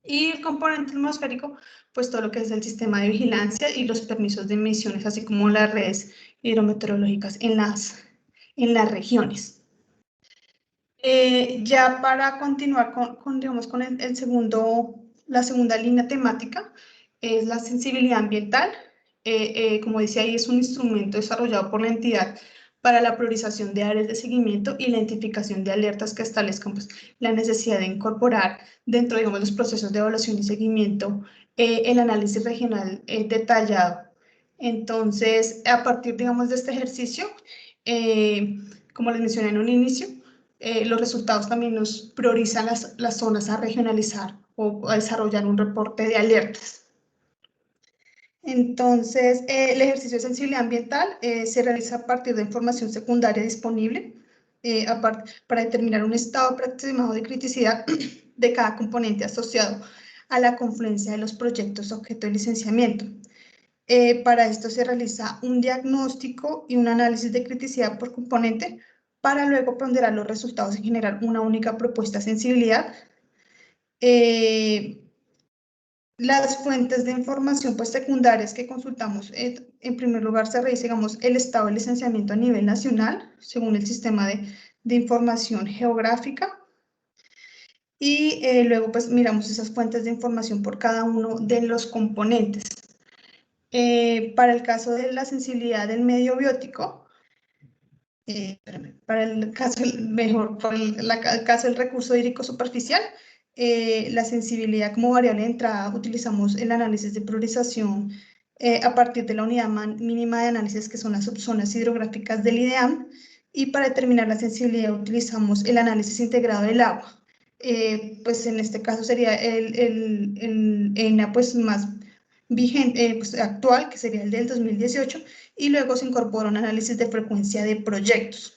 Y el componente atmosférico, pues todo lo que es el sistema de vigilancia y los permisos de emisiones, así como las redes hidrometeorológicas en las regiones. Ya para continuar digamos, con la segunda línea temática, es la sensibilidad ambiental. Como decía ahí, es un instrumento desarrollado por la entidad para la priorización de áreas de seguimiento y la identificación de alertas que establezcan pues, la necesidad de incorporar dentro, digamos, los procesos de evaluación y seguimiento el análisis regional detallado. Entonces, a partir, digamos, de este ejercicio, como les mencioné en un inicio, los resultados también nos priorizan las zonas a regionalizar o a desarrollar un reporte de alertas. Entonces, el ejercicio de sensibilidad ambiental se realiza a partir de información secundaria disponible para determinar un estado aproximado de criticidad de cada componente asociado a la confluencia de los proyectos objeto de licenciamiento. Para esto se realiza un diagnóstico y un análisis de criticidad por componente para luego ponderar los resultados y generar una única propuesta de sensibilidad. Las fuentes de información pues, secundarias que consultamos, en primer lugar se revisa, digamos, el estado de licenciamiento a nivel nacional, según el sistema de información geográfica, y luego pues miramos esas fuentes de información por cada uno de los componentes. Para el caso de la sensibilidad del medio biótico, para el caso, caso del recurso hídrico superficial, la sensibilidad como variable de entrada utilizamos el análisis de priorización a partir de la unidad mínima de análisis que son las subzonas hidrográficas del IDEAM, y para determinar la sensibilidad utilizamos el análisis integrado del agua. Pues en este caso sería el ENA pues más vigente, pues actual, que sería el del 2018, y luego se incorpora un análisis de frecuencia de proyectos.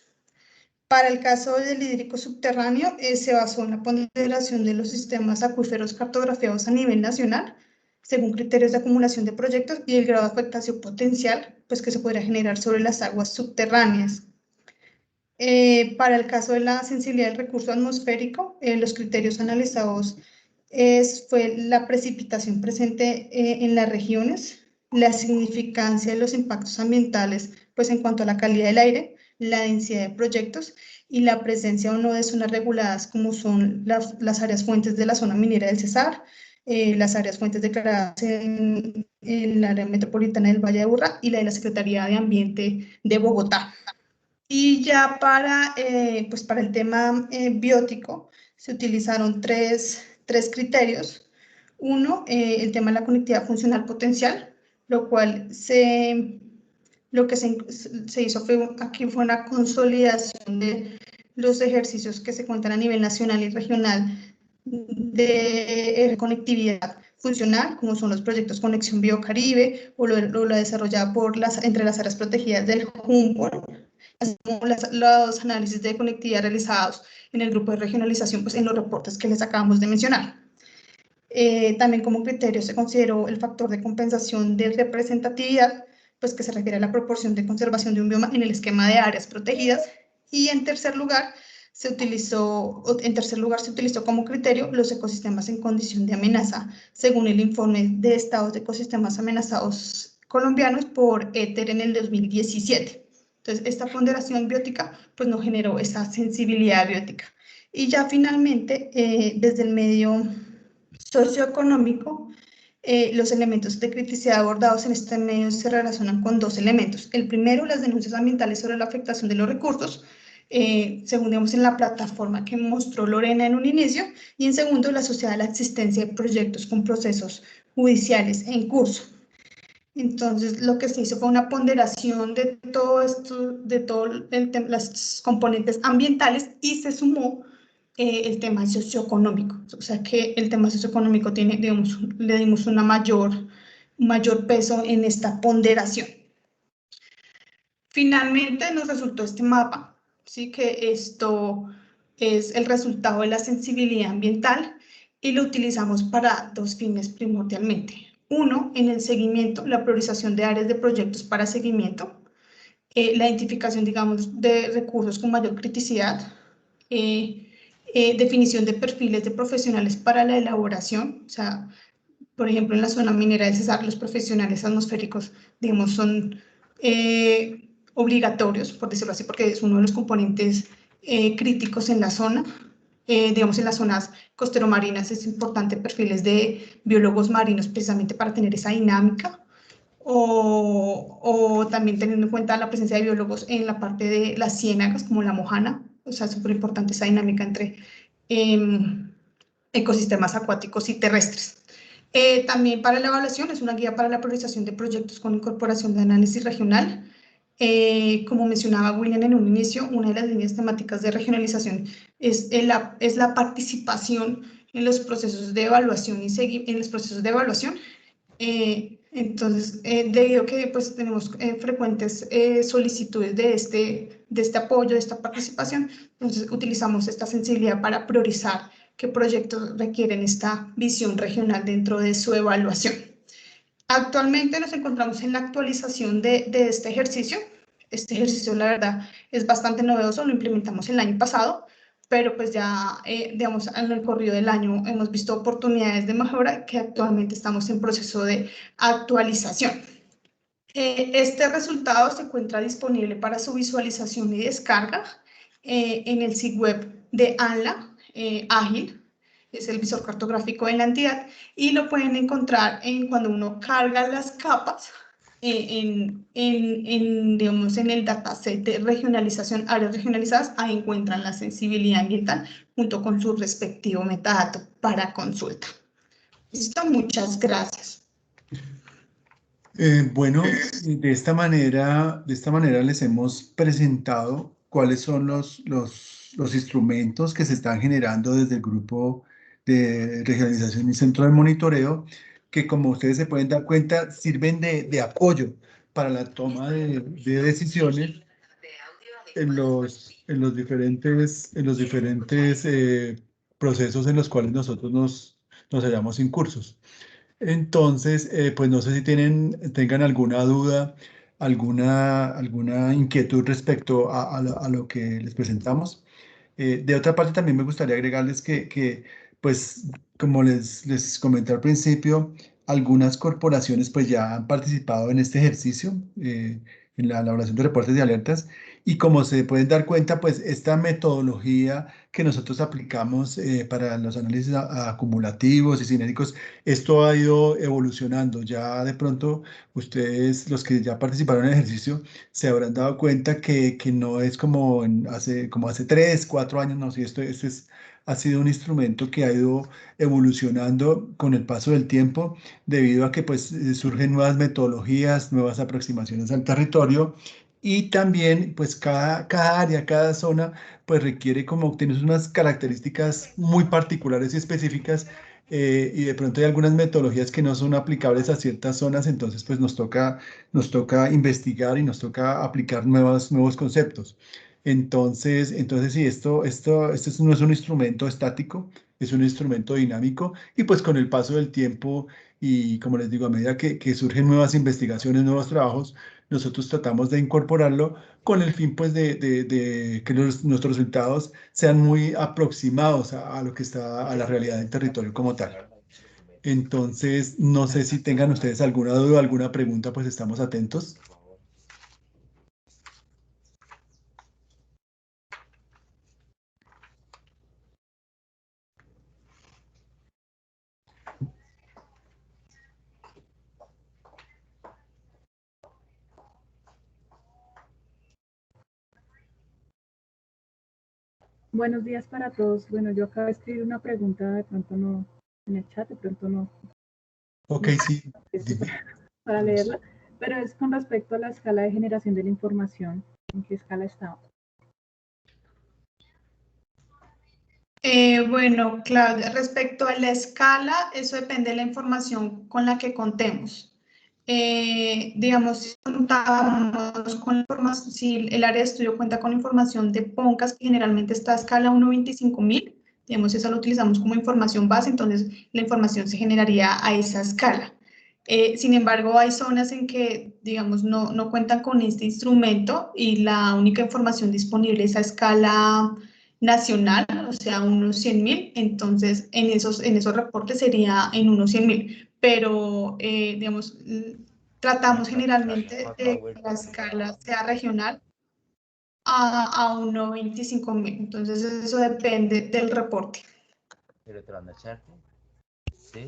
Para el caso del hídrico subterráneo, se basó en la ponderación de los sistemas acuíferos cartografiados a nivel nacional, según criterios de acumulación de proyectos y el grado de afectación potencial pues, que se podría generar sobre las aguas subterráneas. Para el caso de la sensibilidad del recurso atmosférico, los criterios analizados fue la precipitación presente en las regiones, la significancia de los impactos ambientales pues, en cuanto a la calidad del aire, la densidad de proyectos y la presencia o no de zonas reguladas como son las áreas fuentes de la zona minera del Cesar, las áreas fuentes declaradas en el área metropolitana del Valle de Aburrá y la de la Secretaría de Ambiente de Bogotá. Y ya para el tema biótico se utilizaron tres criterios. Uno, el tema de la conectividad funcional potencial, lo cual lo que se hizo aquí fue una consolidación de los ejercicios que se cuentan a nivel nacional y regional de conectividad funcional, como son los proyectos Conexión Biocaribe o lo desarrollado entre las áreas protegidas del Humboldt, así como los análisis de conectividad realizados en el grupo de regionalización, pues en los reportes que les acabamos de mencionar. También como criterio se consideró el factor de compensación de representatividad, pues que se refiere a la proporción de conservación de un bioma en el esquema de áreas protegidas, y en tercer lugar se utilizó como criterio los ecosistemas en condición de amenaza, según el informe de estados de ecosistemas amenazados colombianos por ETER en el 2017. Entonces, esta ponderación biótica pues no generó esa sensibilidad biótica. Y ya finalmente, desde el medio socioeconómico, los elementos de criticidad abordados en este medio se relacionan con dos elementos. El primero, las denuncias ambientales sobre la afectación de los recursos, según digamos en la plataforma que mostró Lorena en un inicio, y en segundo, la asociada a la existencia de proyectos con procesos judiciales en curso. Entonces, lo que se hizo fue una ponderación de todo esto, de todos los componentes ambientales, y se sumó el tema socioeconómico. O sea que el tema socioeconómico tiene, digamos, le dimos un mayor peso en esta ponderación. Finalmente nos resultó este mapa, ¿sí? Que esto es el resultado de la sensibilidad ambiental y lo utilizamos para dos fines primordialmente. Uno, en el seguimiento, la priorización de áreas de proyectos para seguimiento, la identificación, digamos, de recursos con mayor criticidad, definición de perfiles de profesionales para la elaboración, o sea, por ejemplo, en la zona minera del Cesar, los profesionales atmosféricos, digamos, son obligatorios, por decirlo así, porque es uno de los componentes críticos en la zona. Digamos, en las zonas costero-marinas es importante perfiles de biólogos marinos precisamente para tener esa dinámica, o también teniendo en cuenta la presencia de biólogos en la parte de las ciénagas, como la mojana, o sea, súper importante esa dinámica entre ecosistemas acuáticos y terrestres. También para la evaluación es una guía para la priorización de proyectos con incorporación de análisis regional. Como mencionaba William en un inicio, una de las líneas temáticas de regionalización es la participación en los procesos de evaluación entonces, debido a que pues, tenemos frecuentes solicitudes de este apoyo, de esta participación, entonces utilizamos esta sensibilidad para priorizar qué proyectos requieren esta visión regional dentro de su evaluación. Actualmente nos encontramos en la actualización de este ejercicio. Este ejercicio, la verdad, es bastante novedoso, lo implementamos el año pasado, pero pues ya, digamos, en el corrido del año hemos visto oportunidades de mejora que actualmente estamos en proceso de actualización. Este resultado se encuentra disponible para su visualización y descarga en el sitio web de ANLA, Ágil, es el visor cartográfico de la entidad, y lo pueden encontrar cuando uno carga las capas digamos, en el dataset de regionalización, áreas regionalizadas, ahí encuentran la sensibilidad ambiental junto con su respectivo metadato para consulta. Listo, muchas gracias. Bueno, de esta manera les hemos presentado cuáles son los instrumentos que se están generando desde el grupo de regionalización y centro de monitoreo, que como ustedes se pueden dar cuenta, sirven de apoyo para la toma de decisiones en los diferentes procesos en los cuales nosotros nos hallamos incursos. Entonces, pues no sé si tengan alguna duda, alguna inquietud respecto a lo que les presentamos. De otra parte, también me gustaría agregarles pues, como les comenté al principio, algunas corporaciones pues ya han participado en este ejercicio, en la elaboración de reportes de alertas, y como se pueden dar cuenta, pues esta metodología que nosotros aplicamos para los análisis acumulativos y cinéticos, esto ha ido evolucionando. Ya de pronto, ustedes, los que ya participaron en el ejercicio, se habrán dado cuenta que no es como hace 3, 4 años, no, sí, ha sido un instrumento que ha ido evolucionando con el paso del tiempo, debido a que pues surgen nuevas metodologías, nuevas aproximaciones al territorio, y también pues cada área, cada zona pues requiere como tener unas características muy particulares y específicas, y de pronto hay algunas metodologías que no son aplicables a ciertas zonas, entonces pues nos toca investigar y nos toca aplicar nuevos conceptos. Entonces sí, esto no es un instrumento estático, es un instrumento dinámico, y pues con el paso del tiempo y como les digo, a medida que surgen nuevas investigaciones, nuevos trabajos, nosotros tratamos de incorporarlo con el fin pues de que nuestros resultados sean muy aproximados a lo que está, a la realidad del territorio como tal. Entonces, no sé si tengan ustedes alguna duda, alguna pregunta, pues estamos atentos. Buenos días para todos. Bueno, yo acabo de escribir una pregunta, de pronto no, en el chat, de pronto no. Ok, sí. Para leerla, pero es con respecto a la escala de generación de la información. ¿En qué escala está? Bueno, Claudia, respecto a la escala, eso depende de la información con la que contemos. Digamos, si contamos con información, si el área de estudio cuenta con información de PONCAS, que generalmente está a escala 1.25.000, digamos, esa lo utilizamos como información base, entonces la información se generaría a esa escala. Sin embargo, hay zonas en que, digamos, no cuentan con este instrumento y la única información disponible es a escala nacional, o sea, unos 100.000, entonces en esos reportes sería en unos 100.000, pero digamos, tratamos generalmente de que la escala sea regional a unos 25.000, entonces eso depende del reporte. ¿Sí?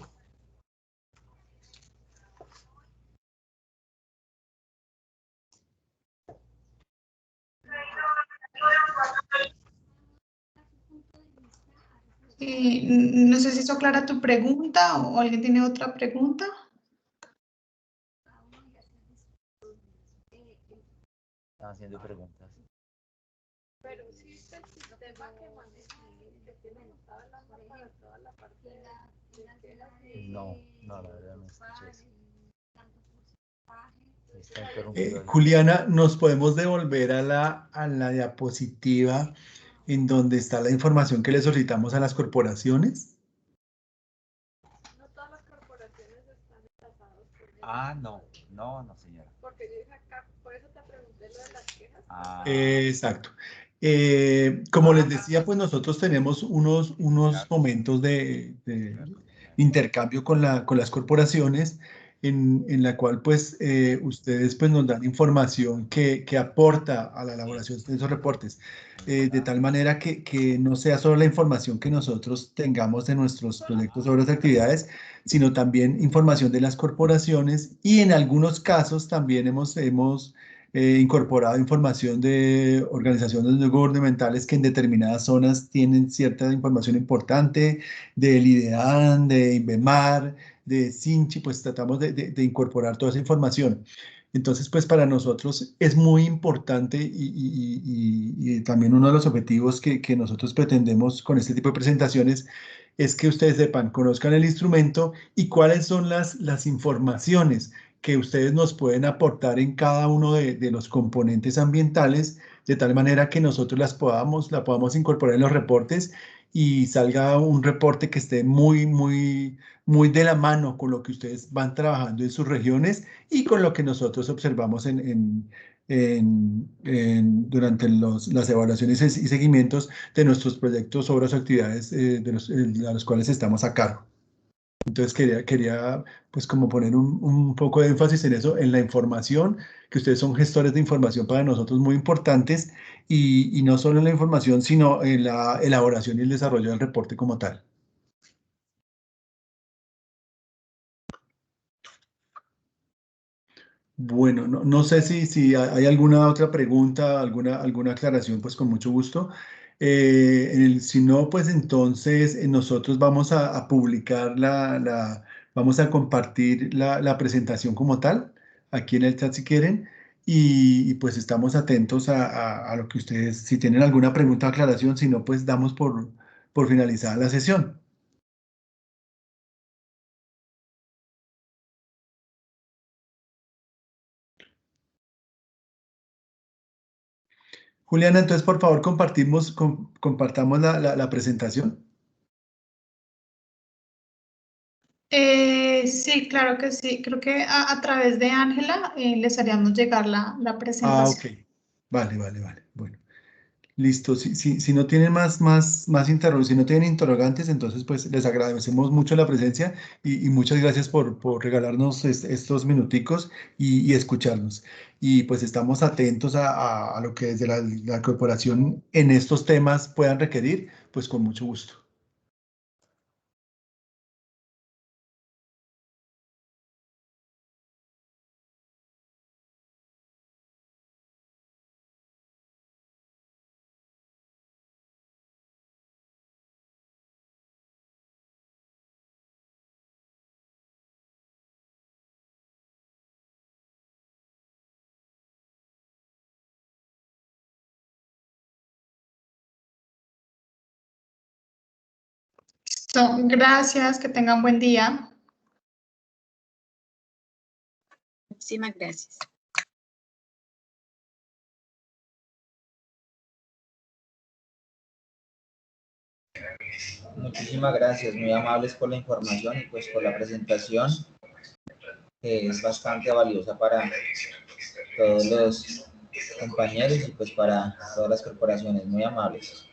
No sé si eso aclara tu pregunta o alguien tiene otra pregunta. Están haciendo preguntas. Pero sí, el sistema que maneja que tiene montada la para toda la parte de No, la verdad no escuché eso. Juliana, ¿nos podemos devolver a la diapositiva en donde está la información que le solicitamos a las corporaciones? No todas las corporaciones están enlazadas. No, señora. Porque yo dije acá, por eso te pregunté lo de las quejas. Exacto. Como les decía, pues nosotros tenemos unos momentos de intercambio con las corporaciones en la cual pues ustedes pues nos dan información que aporta a la elaboración de esos reportes, de tal manera que no sea solo la información que nosotros tengamos de nuestros proyectos, obras, actividades, sino también información de las corporaciones y en algunos casos también hemos incorporado información de organizaciones no gubernamentales que en determinadas zonas tienen cierta información importante, del IDEAN, de INVEMAR, de SINCHI, pues tratamos de incorporar toda esa información. Entonces, pues para nosotros es muy importante y también uno de los objetivos que nosotros pretendemos con este tipo de presentaciones es que ustedes sepan, conozcan el instrumento y cuáles son las informaciones que ustedes nos pueden aportar en cada uno de los componentes ambientales, de tal manera que nosotros la podamos incorporar en los reportes y salga un reporte que esté muy de la mano con lo que ustedes van trabajando en sus regiones y con lo que nosotros observamos durante las evaluaciones y seguimientos de nuestros proyectos, obras o actividades a los cuales estamos a cargo. Entonces quería pues como poner un poco de énfasis en eso, en la información, que ustedes son gestores de información para nosotros muy importantes y no solo en la información, sino en la elaboración y el desarrollo del reporte como tal. Bueno, no sé si hay alguna otra pregunta, alguna aclaración, pues con mucho gusto. Si no, pues entonces nosotros vamos a publicar vamos a compartir la presentación como tal, aquí en el chat si quieren, y pues estamos atentos a lo que ustedes, si tienen alguna pregunta o aclaración, si no, pues damos por finalizada la sesión. Juliana, entonces por favor compartamos la presentación. Sí, claro que sí. Creo que a través de Ángela les haríamos llegar la presentación. Ok. Vale. Bueno, listo. Si no tienen más si no tienen interrogantes, entonces pues les agradecemos mucho la presencia y muchas gracias por regalarnos estos minuticos y escucharnos. Y pues estamos atentos a lo que desde la corporación en estos temas puedan requerir, pues con mucho gusto. Listo, gracias, que tengan buen día. Muchísimas gracias. Muchísimas gracias, muy amables por la información y pues por la presentación, que es bastante valiosa para todos los compañeros y pues para todas las corporaciones, muy amables.